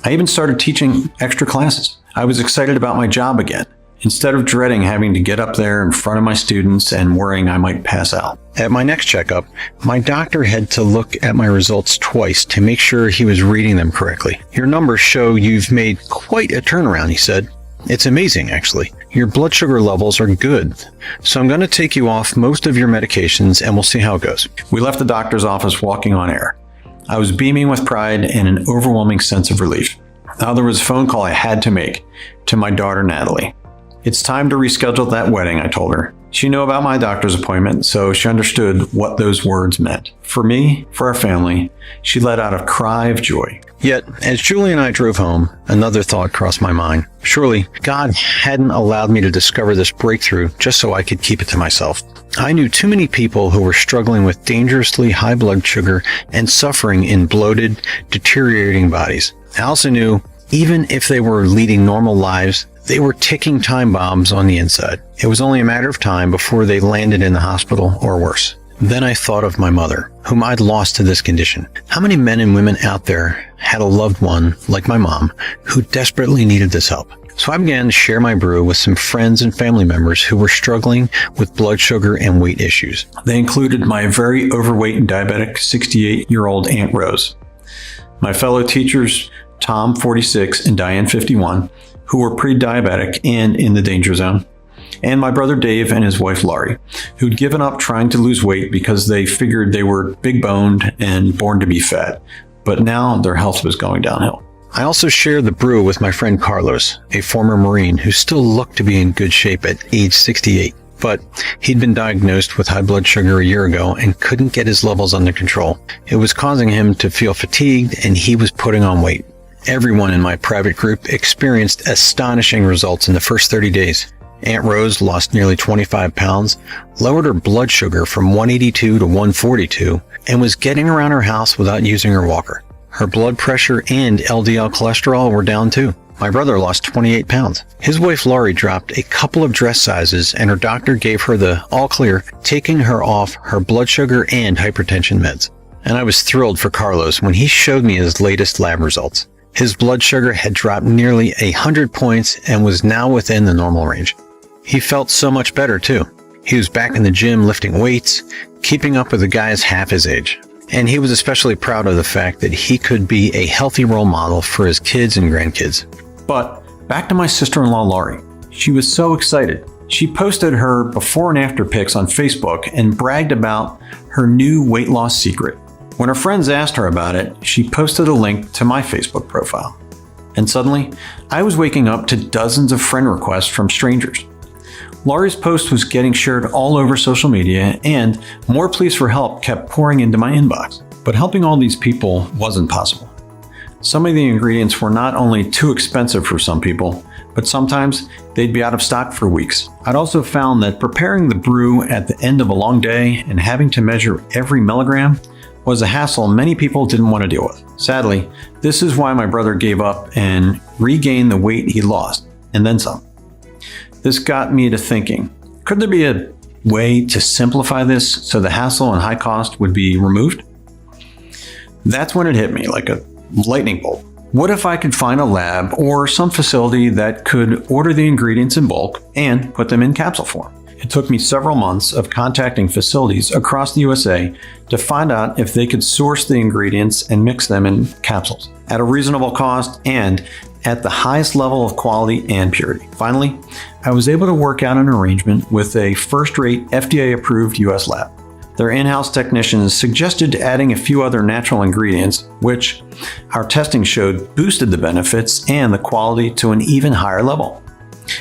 I even started teaching extra classes. I was excited about my job again, instead of dreading having to get up there in front of my students and worrying I might pass out. At my next checkup, my doctor had to look at my results twice to make sure he was reading them correctly. Your numbers show you've made quite a turnaround, he said. It's amazing, actually. Your blood sugar levels are good. So I'm going to take you off most of your medications and we'll see how it goes. We left the doctor's office walking on air. I was beaming with pride and an overwhelming sense of relief. Now there was a phone call I had to make to my daughter, Natalie. It's time to reschedule that wedding, I told her. She knew about my doctor's appointment, so she understood what those words meant. For me, for our family, she let out a cry of joy. Yet, as Julie and I drove home, another thought crossed my mind. Surely, God hadn't allowed me to discover this breakthrough just so I could keep it to myself. I knew too many people who were struggling with dangerously high blood sugar and suffering in bloated, deteriorating bodies. I also knew, even if they were leading normal lives, they were ticking time bombs on the inside. It was only a matter of time before they landed in the hospital or worse. Then I thought of my mother, whom I'd lost to this condition. How many men and women out there had a loved one, like my mom, who desperately needed this help? So I began to share my brew with some friends and family members who were struggling with blood sugar and weight issues. They included my very overweight and diabetic 68-year-old Aunt Rose, my fellow teachers, Tom, 46, and Diane, 51, who were pre-diabetic and in the danger zone, and my brother Dave and his wife Laurie, who'd given up trying to lose weight because they figured they were big-boned and born to be fat, but now their health was going downhill. I also shared the brew with my friend Carlos, a former Marine who still looked to be in good shape at age 68, but he'd been diagnosed with high blood sugar a year ago and couldn't get his levels under control. It was causing him to feel fatigued and he was putting on weight. Everyone in my private group experienced astonishing results in the first 30 days. Aunt Rose lost nearly 25 pounds, lowered her blood sugar from 182 to 142, and was getting around her house without using her walker. Her blood pressure and LDL cholesterol were down too. My brother lost 28 pounds. His wife Laurie dropped a couple of dress sizes and her doctor gave her the all clear, taking her off her blood sugar and hypertension meds. And I was thrilled for Carlos when he showed me his latest lab results. His blood sugar had dropped nearly 100 points and was now within the normal range. He felt so much better too. He was back in the gym lifting weights, keeping up with the guys half his age. And he was especially proud of the fact that he could be a healthy role model for his kids and grandkids. But back to my sister-in-law Laurie. She was so excited. She posted her before and after pics on Facebook and bragged about her new weight loss secret. When her friends asked her about it, she posted a link to my Facebook profile. And suddenly, I was waking up to dozens of friend requests from strangers. Laurie's post was getting shared all over social media, and more pleas for help kept pouring into my inbox. But helping all these people wasn't possible. Some of the ingredients were not only too expensive for some people, but sometimes they'd be out of stock for weeks. I'd also found that preparing the brew at the end of a long day and having to measure every milligram was a hassle many people didn't want to deal with. Sadly, this is why my brother gave up and regained the weight he lost, and then some. This got me to thinking, could there be a way to simplify this so the hassle and high cost would be removed? That's when it hit me like a lightning bolt. What if I could find a lab or some facility that could order the ingredients in bulk and put them in capsule form? It took me several months of contacting facilities across the USA to find out if they could source the ingredients and mix them in capsules at a reasonable cost and at the highest level of quality and purity. Finally, I was able to work out an arrangement with a first-rate FDA-approved US lab. Their in-house technicians suggested adding a few other natural ingredients, which our testing showed boosted the benefits and the quality to an even higher level.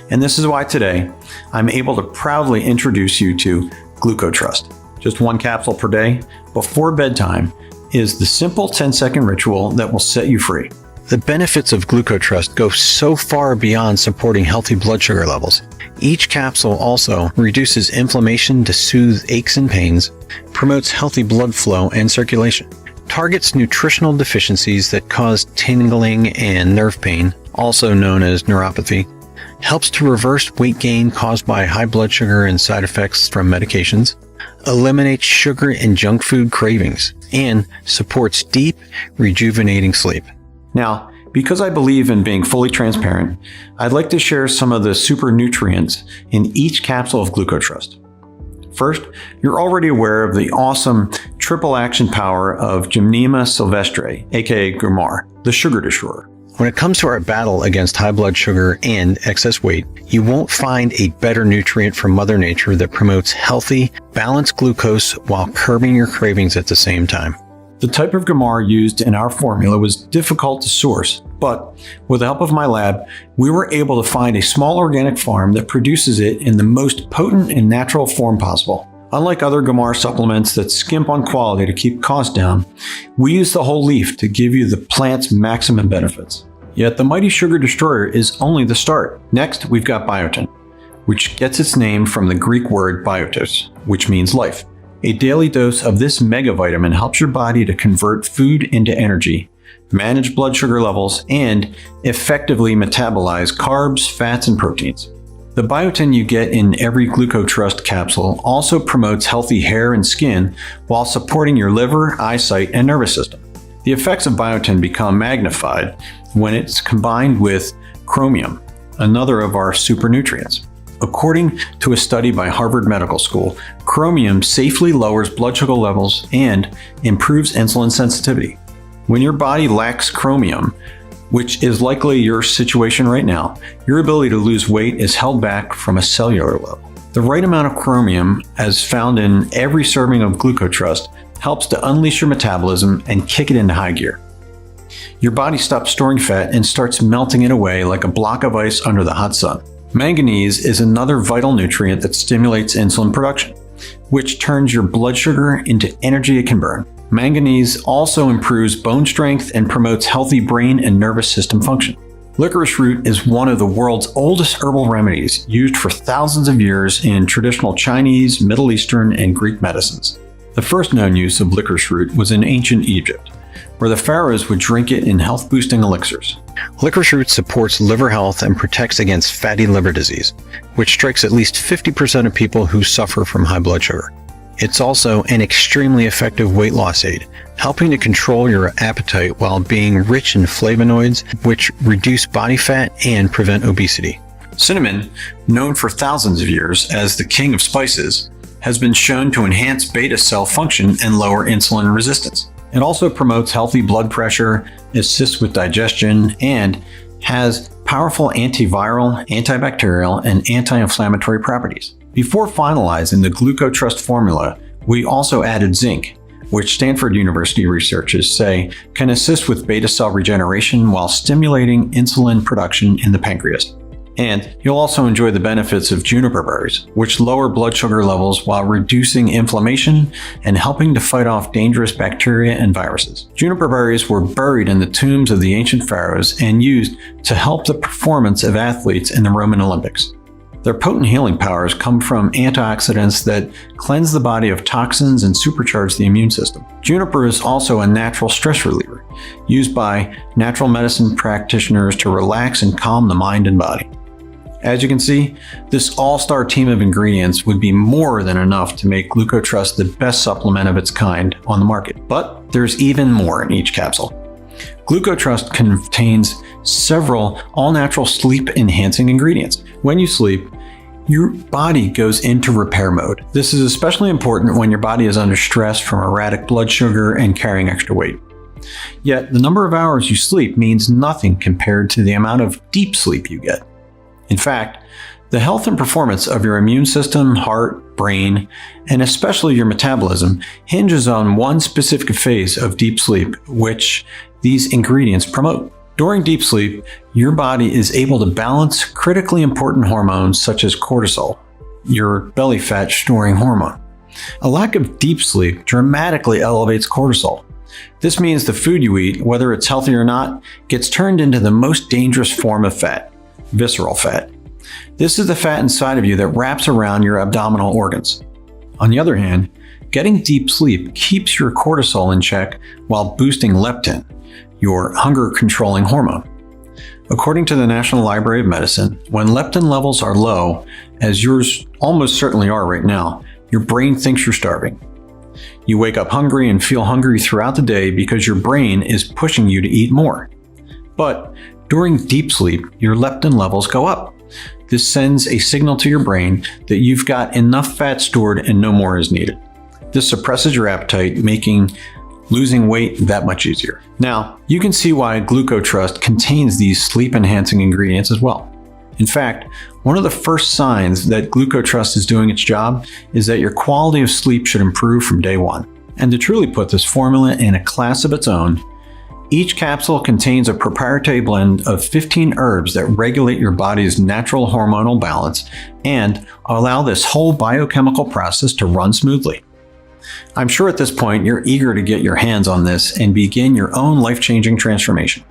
And this is why today I'm able to proudly introduce you to GlucoTrust. Just 1 capsule per day before bedtime is the simple 10-second ritual that will set you free. The benefits of GlucoTrust go so far beyond supporting healthy blood sugar levels. Each capsule also reduces inflammation to soothe aches and pains, promotes healthy blood flow and circulation, targets nutritional deficiencies that cause tingling and nerve pain, also known as neuropathy, helps to reverse weight gain caused by high blood sugar and side effects from medications, eliminates sugar and junk food cravings, and supports deep, rejuvenating sleep. Now, because I believe in being fully transparent, I'd like to share some of the super nutrients in each capsule of GlucoTrust. First, you're already aware of the awesome triple action power of Gymnema sylvestre, aka Gromar, the sugar destroyer. When it comes to our battle against high blood sugar and excess weight, you won't find a better nutrient from Mother Nature that promotes healthy, balanced glucose while curbing your cravings at the same time. The type of Gromar used in our formula was difficult to source, but with the help of my lab, we were able to find a small organic farm that produces it in the most potent and natural form possible. Unlike other Gromar supplements that skimp on quality to keep costs down, we use the whole leaf to give you the plant's maximum benefits. Yet the mighty sugar destroyer is only the start. Next, we've got biotin, which gets its name from the Greek word biotos, which means life. A daily dose of this megavitamin helps your body to convert food into energy, manage blood sugar levels, and effectively metabolize carbs, fats, and proteins. The biotin you get in every GlucoTrust capsule also promotes healthy hair and skin while supporting your liver, eyesight, and nervous system. The effects of biotin become magnified when it's combined with chromium, another of our super nutrients. According to a study by Harvard Medical School, chromium safely lowers blood sugar levels and improves insulin sensitivity. When your body lacks chromium, which is likely your situation right now, your ability to lose weight is held back from a cellular level. The right amount of chromium, as found in every serving of GlucoTrust, helps to unleash your metabolism and kick it into high gear. Your body stops storing fat and starts melting it away like a block of ice under the hot sun. Manganese is another vital nutrient that stimulates insulin production, which turns your blood sugar into energy it can burn. Manganese also improves bone strength and promotes healthy brain and nervous system function. Licorice root is one of the world's oldest herbal remedies, used for thousands of years in traditional Chinese, Middle Eastern, and Greek medicines. The first known use of licorice root was in ancient Egypt, where the pharaohs would drink it in health-boosting elixirs. Licorice root supports liver health and protects against fatty liver disease, which strikes at least 50% of people who suffer from high blood sugar. It's also an extremely effective weight loss aid, helping to control your appetite while being rich in flavonoids, which reduce body fat and prevent obesity. Cinnamon, known for thousands of years as the king of spices, has been shown to enhance beta cell function and lower insulin resistance. It also promotes healthy blood pressure, assists with digestion, and has powerful antiviral, antibacterial, and anti-inflammatory properties. Before finalizing the GlucoTrust formula, we also added zinc, which Stanford University researchers say can assist with beta cell regeneration while stimulating insulin production in the pancreas. And you'll also enjoy the benefits of juniper berries, which lower blood sugar levels while reducing inflammation and helping to fight off dangerous bacteria and viruses. Juniper berries were buried in the tombs of the ancient pharaohs and used to help the performance of athletes in the Roman Olympics. Their potent healing powers come from antioxidants that cleanse the body of toxins and supercharge the immune system. Juniper is also a natural stress reliever, used by natural medicine practitioners to relax and calm the mind and body. As you can see, this all-star team of ingredients would be more than enough to make GlucoTrust the best supplement of its kind on the market. But there's even more in each capsule. GlucoTrust contains several all-natural sleep-enhancing ingredients. When you sleep, your body goes into repair mode. This is especially important when your body is under stress from erratic blood sugar and carrying extra weight. Yet, the number of hours you sleep means nothing compared to the amount of deep sleep you get. In fact, the health and performance of your immune system, heart, brain, and especially your metabolism hinges on one specific phase of deep sleep, which these ingredients promote. During deep sleep, your body is able to balance critically important hormones such as cortisol, your belly fat storing hormone. A lack of deep sleep dramatically elevates cortisol. This means the food you eat, whether it's healthy or not, gets turned into the most dangerous form of fat, visceral fat. This is the fat inside of you that wraps around your abdominal organs. On the other hand, getting deep sleep keeps your cortisol in check while boosting leptin, your hunger-controlling hormone. According to the National Library of Medicine, when leptin levels are low, as yours almost certainly are right now, your brain thinks you're starving. You wake up hungry and feel hungry throughout the day because your brain is pushing you to eat more. But during deep sleep, your leptin levels go up. This sends a signal to your brain that you've got enough fat stored and no more is needed. This suppresses your appetite, making losing weight that much easier. Now, you can see why GlucoTrust contains these sleep-enhancing ingredients as well. In fact, one of the first signs that GlucoTrust is doing its job is that your quality of sleep should improve from day one. And to truly put this formula in a class of its own, each capsule contains a proprietary blend of 15 herbs that regulate your body's natural hormonal balance and allow this whole biochemical process to run smoothly. I'm sure at this point you're eager to get your hands on this and begin your own life-changing transformation.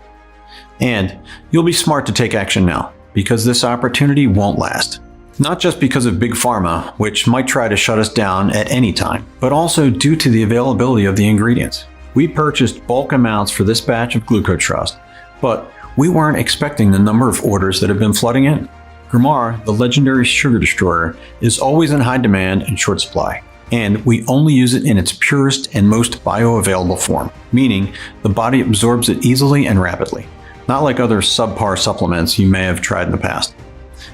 And you'll be smart to take action now, because this opportunity won't last. Not just because of Big Pharma, which might try to shut us down at any time, but also due to the availability of the ingredients. We purchased bulk amounts for this batch of GlucoTrust, but we weren't expecting the number of orders that have been flooding in. Gromar, the legendary sugar destroyer, is always in high demand and short supply. And we only use it in its purest and most bioavailable form, meaning the body absorbs it easily and rapidly, not like other subpar supplements you may have tried in the past.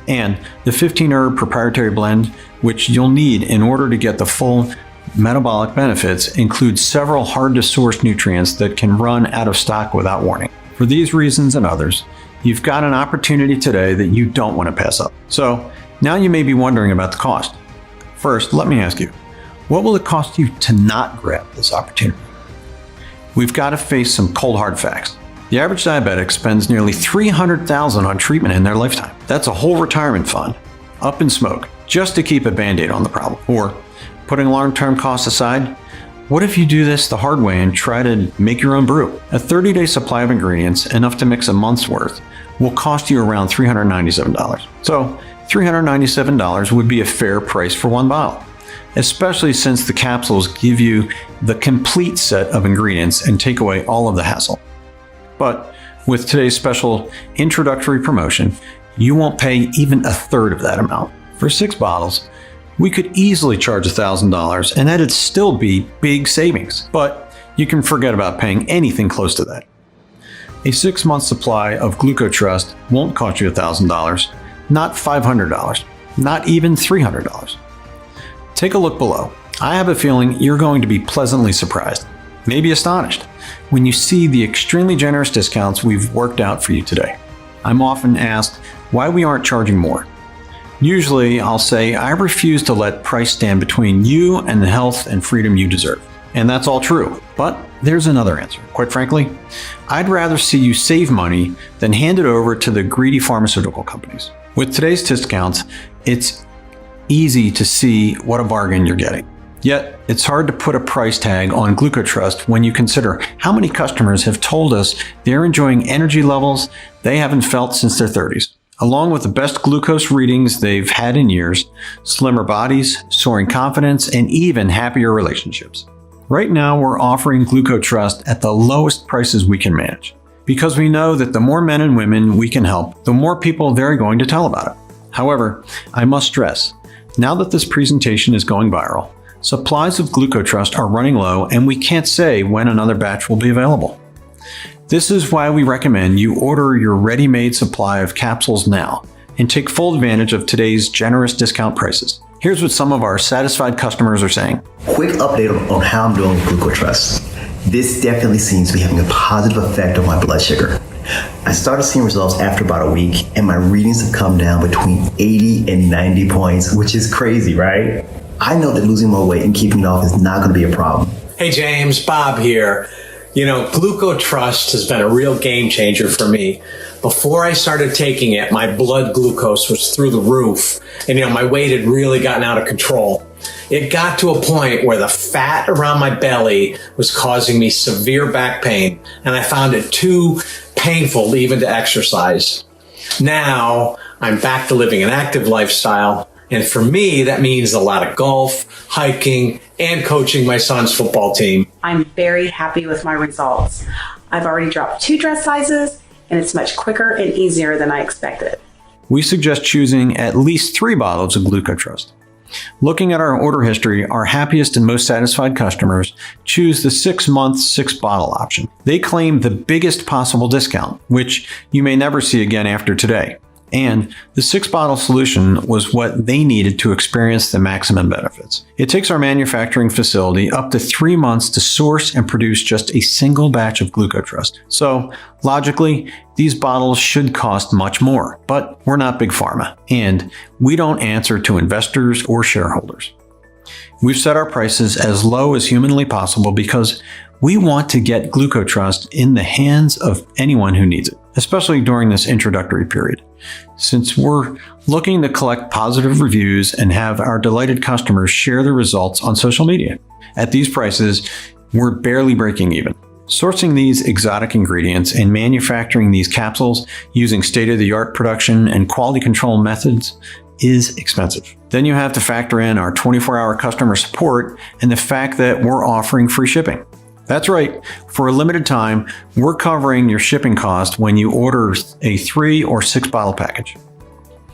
And the 15 herb proprietary blend, which you'll need in order to get the full metabolic benefits, includes several hard to source nutrients that can run out of stock without warning. For these reasons and others, you've got an opportunity today that you don't want to pass up. So now you may be wondering about the cost. First, let me ask you, what will it cost you to not grab this opportunity? We've got to face some cold hard facts. The average diabetic spends nearly $300,000 on treatment in their lifetime. That's a whole retirement fund, up in smoke, just to keep a Band-Aid on the problem. Or, putting long-term costs aside, what if you do this the hard way and try to make your own brew? A 30-day supply of ingredients, enough to mix a month's worth, will cost you around $397. So, $397 would be a fair price for one bottle, especially since the capsules give you the complete set of ingredients and take away all of the hassle. But with today's special introductory promotion, you won't pay even a third of that amount. For 6 bottles, we could easily charge $1,000 and that'd still be big savings. But you can forget about paying anything close to that. A 6-month supply of GlucoTrust won't cost you $1,000, not $500, not even $300. Take a look below. I have a feeling you're going to be pleasantly surprised, maybe astonished, when you see the extremely generous discounts we've worked out for you today. I'm often asked why we aren't charging more. Usually I'll say I refuse to let price stand between you and the health and freedom you deserve. And that's all true. But there's another answer. Quite frankly, I'd rather see you save money than hand it over to the greedy pharmaceutical companies. With today's discounts, it's easy to see what a bargain you're getting. Yet, it's hard to put a price tag on GlucoTrust when you consider how many customers have told us they're enjoying energy levels they haven't felt since their 30s, along with the best glucose readings they've had in years, slimmer bodies, soaring confidence, and even happier relationships. Right now, we're offering GlucoTrust at the lowest prices we can manage, because we know that the more men and women we can help, the more people they're going to tell about it. However, I must stress, now that this presentation is going viral, supplies of GlucoTrust are running low and we can't say when another batch will be available. This is why we recommend you order your ready-made supply of capsules now and take full advantage of today's generous discount prices. Here's what some of our satisfied customers are saying. Quick update on how I'm doing with GlucoTrust. This definitely seems to be having a positive effect on my blood sugar. I started seeing results after about a week, and my readings have come down between 80 and 90 points, which is crazy, right? I know that losing more weight and keeping it off is not going to be a problem. Hey James, Bob here. You know, GlucoTrust has been a real game changer for me. Before I started taking it, my blood glucose was through the roof, and my weight had really gotten out of control. It got to a point where the fat around my belly was causing me severe back pain, and I found it too painful even to exercise. Now, I'm back to living an active lifestyle, and for me, that means a lot of golf, hiking, and coaching my son's football team. I'm very happy with my results. I've already dropped 2 dress sizes, and it's much quicker and easier than I expected. We suggest choosing at least 3 bottles of GlucoTrust. Looking at our order history, our happiest and most satisfied customers choose the 6-month, 6-bottle option. They claim the biggest possible discount, which you may never see again after today. And the 6-bottle solution was what they needed to experience the maximum benefits. It takes our manufacturing facility up to 3 months to source and produce just a single batch of GlucoTrust. So, logically, these bottles should cost much more. But we're not Big Pharma, and we don't answer to investors or shareholders. We've set our prices as low as humanly possible because we want to get GlucoTrust in the hands of anyone who needs it, especially during this introductory period. Since we're looking to collect positive reviews and have our delighted customers share the results on social media. At these prices, we're barely breaking even. Sourcing these exotic ingredients and manufacturing these capsules using state-of-the-art production and quality control methods is expensive. Then you have to factor in our 24-hour customer support and the fact that we're offering free shipping. That's right, for a limited time, we're covering your shipping cost when you order a 3 or 6 bottle package.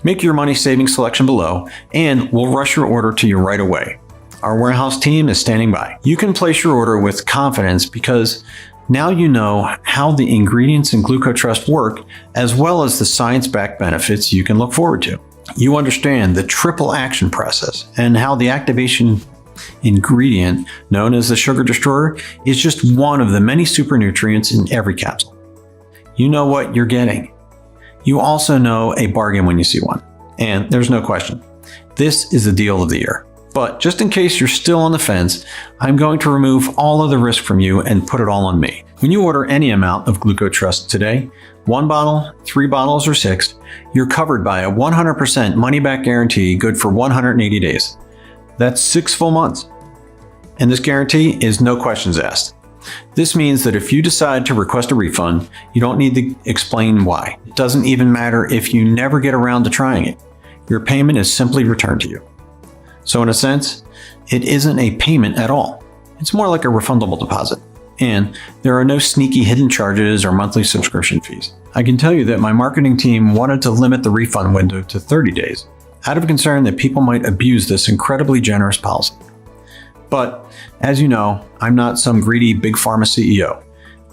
Make your money-saving selection below, and we'll rush your order to you right away. Our warehouse team is standing by. You can place your order with confidence because now you know how the ingredients in GlucoTrust work, as well as the science-backed benefits you can look forward to. You understand the triple action process and how the activation ingredient, known as the sugar destroyer, is just one of the many super nutrients in every capsule. You know what you're getting. You also know a bargain when you see one. And there's no question, this is the deal of the year. But just in case you're still on the fence, I'm going to remove all of the risk from you and put it all on me. When you order any amount of GlucoTrust today, 1 bottle, 3 bottles, or 6, you're covered by a 100% money-back guarantee good for 180 days. That's 6 full months. And this guarantee is no questions asked. This means that if you decide to request a refund, you don't need to explain why. It doesn't even matter if you never get around to trying it. Your payment is simply returned to you. So in a sense, it isn't a payment at all. It's more like a refundable deposit. And there are no sneaky hidden charges or monthly subscription fees. I can tell you that my marketing team wanted to limit the refund window to 30 days. Out of concern that people might abuse this incredibly generous policy. But, as you know, I'm not some greedy big pharma CEO.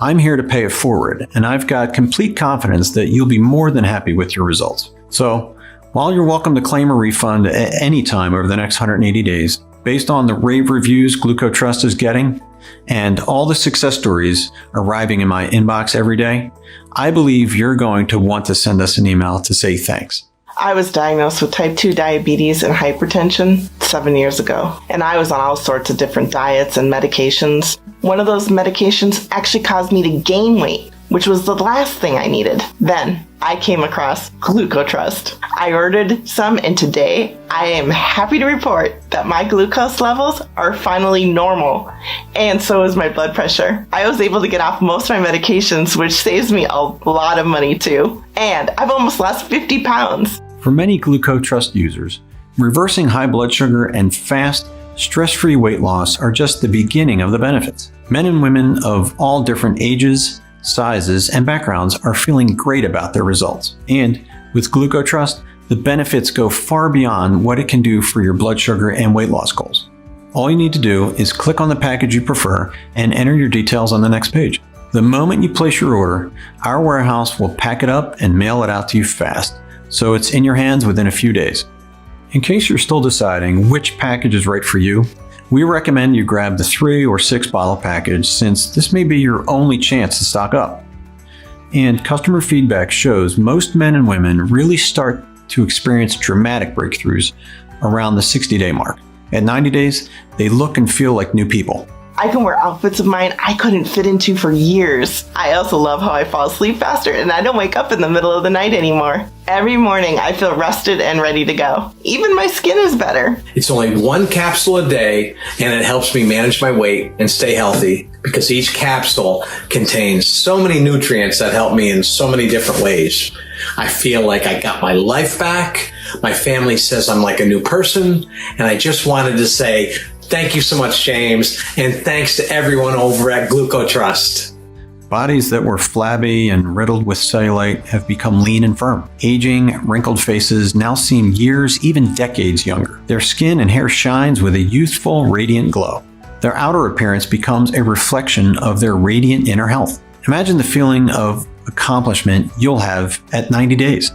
I'm here to pay it forward, and I've got complete confidence that you'll be more than happy with your results. So, while you're welcome to claim a refund at any time over the next 180 days, based on the rave reviews GlucoTrust is getting, and all the success stories arriving in my inbox every day, I believe you're going to want to send us an email to say thanks. I was diagnosed with type 2 diabetes and hypertension 7 years ago, and I was on all sorts of different diets and medications. One of those medications actually caused me to gain weight, which was the last thing I needed. Then I came across GlucoTrust. I ordered some, and today I am happy to report that my glucose levels are finally normal, and so is my blood pressure. I was able to get off most of my medications, which saves me a lot of money too, and I've almost lost 50 pounds. For many GlucoTrust users, reversing high blood sugar and fast, stress-free weight loss are just the beginning of the benefits. Men and women of all different ages, sizes, and backgrounds are feeling great about their results. And with GlucoTrust, the benefits go far beyond what it can do for your blood sugar and weight loss goals. All you need to do is click on the package you prefer and enter your details on the next page. The moment you place your order, our warehouse will pack it up and mail it out to you fast, so it's in your hands within a few days. In case you're still deciding which package is right for you, we recommend you grab the 3 or 6 bottle package since this may be your only chance to stock up. And customer feedback shows most men and women really start to experience dramatic breakthroughs around the 60-day mark. At 90 days, they look and feel like new people. I can wear outfits of mine I couldn't fit into for years. I also love how I fall asleep faster and I don't wake up in the middle of the night anymore. Every morning I feel rested and ready to go. Even my skin is better. It's only one capsule a day, and it helps me manage my weight and stay healthy because each capsule contains so many nutrients that help me in so many different ways. I feel like I got my life back. My family says I'm like a new person, and I just wanted to say thank you so much, James, and thanks to everyone over at GlucoTrust. Bodies that were flabby and riddled with cellulite have become lean and firm. Aging, wrinkled faces now seem years, even decades younger. Their skin and hair shines with a youthful, radiant glow. Their outer appearance becomes a reflection of their radiant inner health. Imagine the feeling of accomplishment you'll have at 90 days.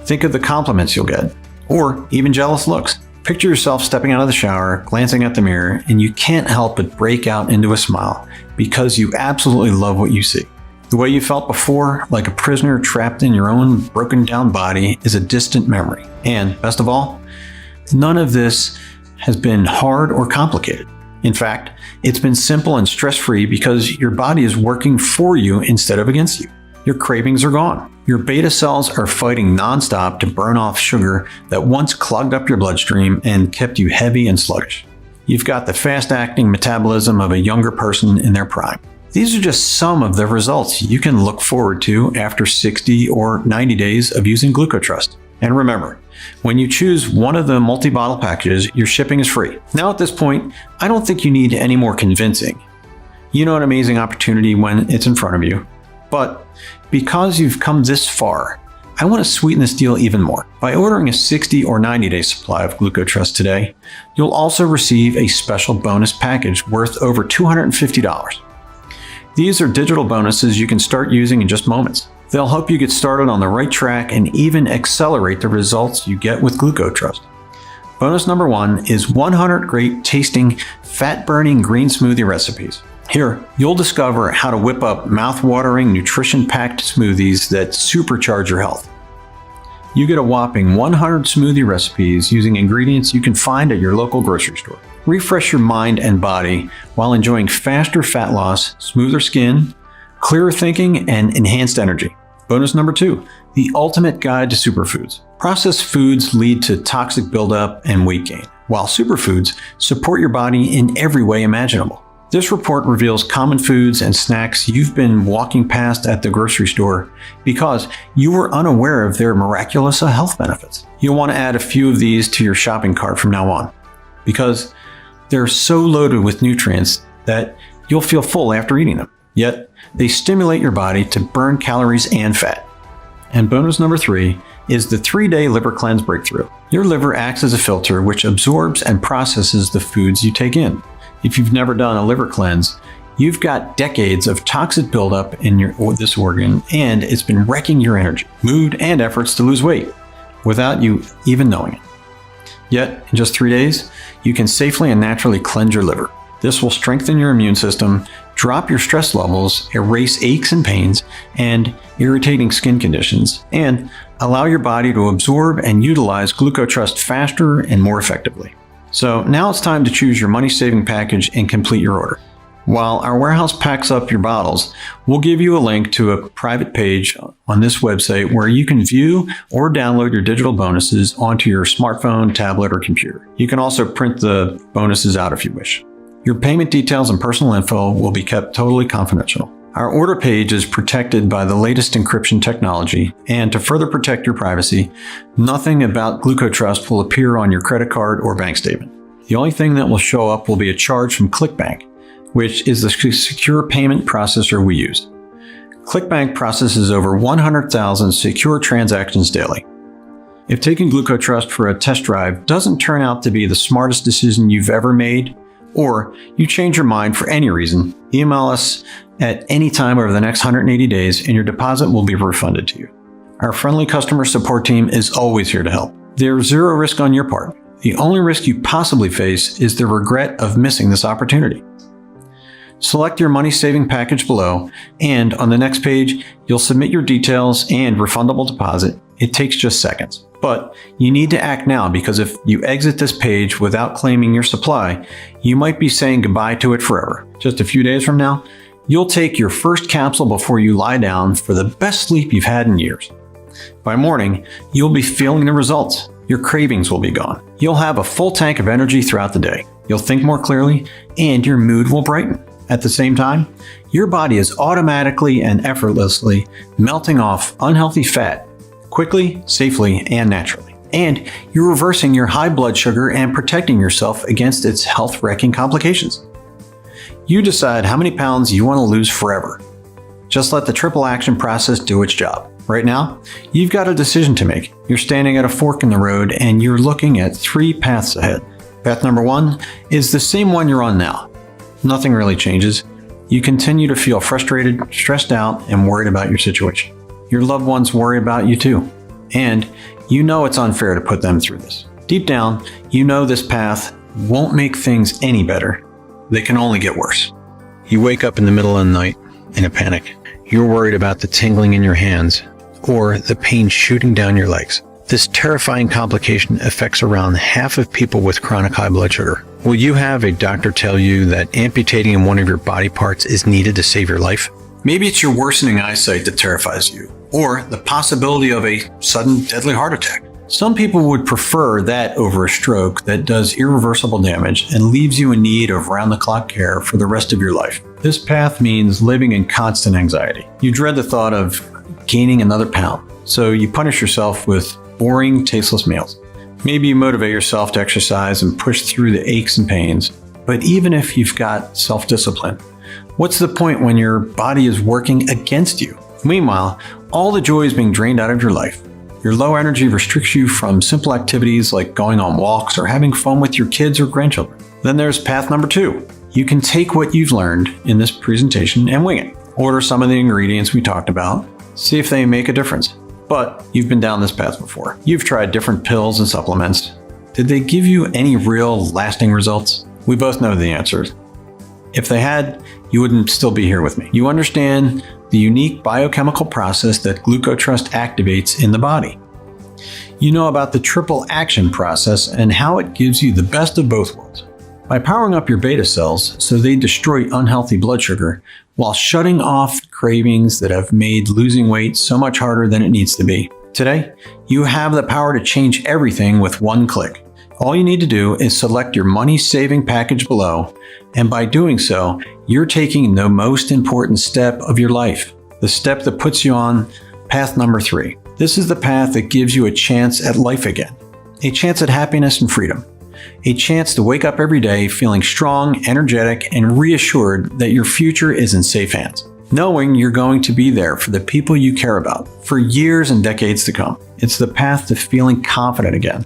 Think of the compliments you'll get, or even jealous looks. Picture yourself stepping out of the shower, glancing at the mirror, and you can't help but break out into a smile because you absolutely love what you see. The way you felt before, like a prisoner trapped in your own broken down body, is a distant memory. And best of all, none of this has been hard or complicated. In fact, it's been simple and stress-free because your body is working for you instead of against you. Your cravings are gone. Your beta cells are fighting nonstop to burn off sugar that once clogged up your bloodstream and kept you heavy and sluggish. You've got the fast-acting metabolism of a younger person in their prime. These are just some of the results you can look forward to after 60 or 90 days of using GlucoTrust. And remember, when you choose one of the multi-bottle packages, your shipping is free. Now at this point, I don't think you need any more convincing. You know an amazing opportunity when it's in front of you. But because you've come this far, I want to sweeten this deal even more. By ordering a 60 or 90-day supply of GlucoTrust today, you'll also receive a special bonus package worth over $250. These are digital bonuses you can start using in just moments. They'll help you get started on the right track and even accelerate the results you get with GlucoTrust. Bonus number 1 is 100 great tasting, fat-burning green smoothie recipes. Here, you'll discover how to whip up mouth-watering, nutrition-packed smoothies that supercharge your health. You get a whopping 100 smoothie recipes using ingredients you can find at your local grocery store. Refresh your mind and body while enjoying faster fat loss, smoother skin, clearer thinking, and enhanced energy. Bonus number 2, the ultimate guide to superfoods. Processed foods lead to toxic buildup and weight gain, while superfoods support your body in every way imaginable. This report reveals common foods and snacks you've been walking past at the grocery store because you were unaware of their miraculous health benefits. You'll want to add a few of these to your shopping cart from now on because they're so loaded with nutrients that you'll feel full after eating them. Yet, they stimulate your body to burn calories and fat. And bonus number 3 is the 3-day liver cleanse breakthrough. Your liver acts as a filter which absorbs and processes the foods you take in. If you've never done a liver cleanse, you've got decades of toxic buildup in this organ, and it's been wrecking your energy, mood, and efforts to lose weight without you even knowing it. Yet, in just 3 days, you can safely and naturally cleanse your liver. This will strengthen your immune system, drop your stress levels, erase aches and pains, and irritating skin conditions, and allow your body to absorb and utilize GlucoTrust faster and more effectively. So now it's time to choose your money-saving package and complete your order. While our warehouse packs up your bottles, we'll give you a link to a private page on this website where you can view or download your digital bonuses onto your smartphone, tablet, or computer. You can also print the bonuses out if you wish. Your payment details and personal info will be kept totally confidential. Our order page is protected by the latest encryption technology, and to further protect your privacy, nothing about GlucoTrust will appear on your credit card or bank statement. The only thing that will show up will be a charge from ClickBank, which is the secure payment processor we use. ClickBank processes over 100,000 secure transactions daily. If taking GlucoTrust for a test drive doesn't turn out to be the smartest decision you've ever made, or you change your mind for any reason, email us at any time over the next 180 days and your deposit will be refunded to you. Our friendly customer support team is always here to help. There's zero risk on your part. The only risk you possibly face is the regret of missing this opportunity. Select your money-saving package below, and on the next page, you'll submit your details and refundable deposit. It takes just seconds. But you need to act now, because if you exit this page without claiming your supply, you might be saying goodbye to it forever. Just a few days from now, you'll take your first capsule before you lie down for the best sleep you've had in years. By morning, you'll be feeling the results. Your cravings will be gone. You'll have a full tank of energy throughout the day. You'll think more clearly, and your mood will brighten. At the same time, your body is automatically and effortlessly melting off unhealthy fat quickly, safely, and naturally. And you're reversing your high blood sugar and protecting yourself against its health-wrecking complications. You decide how many pounds you want to lose forever. Just let the triple action process do its job. Right now, you've got a decision to make. You're standing at a fork in the road and you're looking at 3 paths ahead. Path number 1 is the same one you're on now. Nothing really changes. You continue to feel frustrated, stressed out, and worried about your situation. Your loved ones worry about you too. And you know it's unfair to put them through this. Deep down, you know this path won't make things any better. They can only get worse. You wake up in the middle of the night in a panic. You're worried about the tingling in your hands or the pain shooting down your legs. This terrifying complication affects around half of people with chronic high blood sugar. Will you have a doctor tell you that amputating one of your body parts is needed to save your life? Maybe it's your worsening eyesight that terrifies you, or the possibility of a sudden deadly heart attack. Some people would prefer that over a stroke that does irreversible damage and leaves you in need of round-the-clock care for the rest of your life. This path means living in constant anxiety. You dread the thought of gaining another pound, so you punish yourself with boring, tasteless meals. Maybe you motivate yourself to exercise and push through the aches and pains. But even if you've got self-discipline, what's the point when your body is working against you? Meanwhile, all the joy is being drained out of your life. Your low energy restricts you from simple activities like going on walks or having fun with your kids or grandchildren. Then there's path number 2. You can take what you've learned in this presentation and wing it. Order some of the ingredients we talked about, see if they make a difference. But you've been down this path before. You've tried different pills and supplements. Did they give you any real lasting results? We both know the answers. If they had, you wouldn't still be here with me. You understand the unique biochemical process that GlucoTrust activates in the body. You know about the triple action process and how it gives you the best of both worlds. By powering up your beta cells so they destroy unhealthy blood sugar while shutting off cravings that have made losing weight so much harder than it needs to be. Today, you have the power to change everything with one click. All you need to do is select your money-saving package below, and by doing so, you're taking the most important step of your life, the step that puts you on path number 3. This is the path that gives you a chance at life again, a chance at happiness and freedom, a chance to wake up every day feeling strong, energetic, and reassured that your future is in safe hands, knowing you're going to be there for the people you care about for years and decades to come. It's the path to feeling confident again.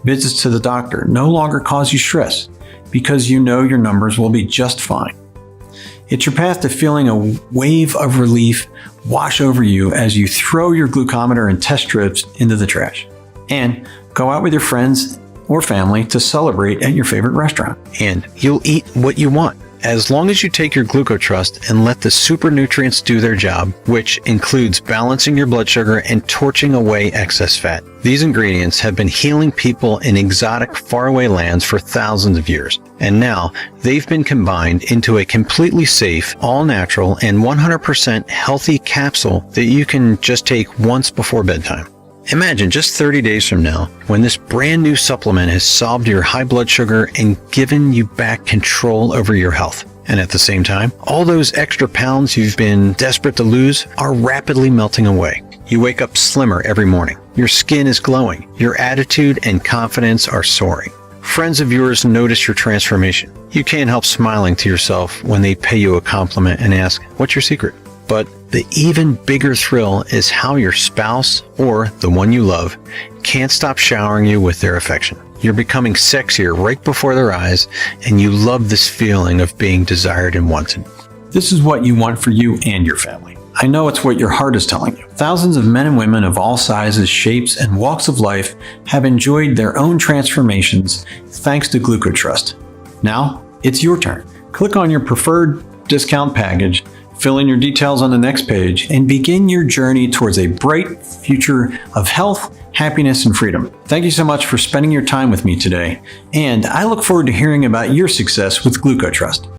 Visits to the doctor no longer cause you stress because you know your numbers will be just fine. It's your path to feeling a wave of relief wash over you as you throw your glucometer and test strips into the trash and go out with your friends or family to celebrate at your favorite restaurant. And you'll eat what you want, as long as you take your GlucoTrust and let the super nutrients do their job, which includes balancing your blood sugar and torching away excess fat. These ingredients have been healing people in exotic, faraway lands for thousands of years. And now they've been combined into a completely safe, all-natural, and 100% healthy capsule that you can just take once before bedtime. Imagine just 30 days from now when this brand new supplement has solved your high blood sugar and given you back control over your health. And at the same time, all those extra pounds you've been desperate to lose are rapidly melting away. You wake up slimmer every morning. Your skin is glowing. Your attitude and confidence are soaring. Friends of yours notice your transformation. You can't help smiling to yourself when they pay you a compliment and ask, "What's your secret?" But the even bigger thrill is how your spouse, or the one you love, can't stop showering you with their affection. You're becoming sexier right before their eyes, and you love this feeling of being desired and wanted. This is what you want for you and your family. I know it's what your heart is telling you. Thousands of men and women of all sizes, shapes, and walks of life have enjoyed their own transformations thanks to GlucoTrust. Now, it's your turn. Click on your preferred discount package, fill in your details on the next page, and begin your journey towards a bright future of health, happiness, and freedom. Thank you so much for spending your time with me today, and I look forward to hearing about your success with GlucoTrust.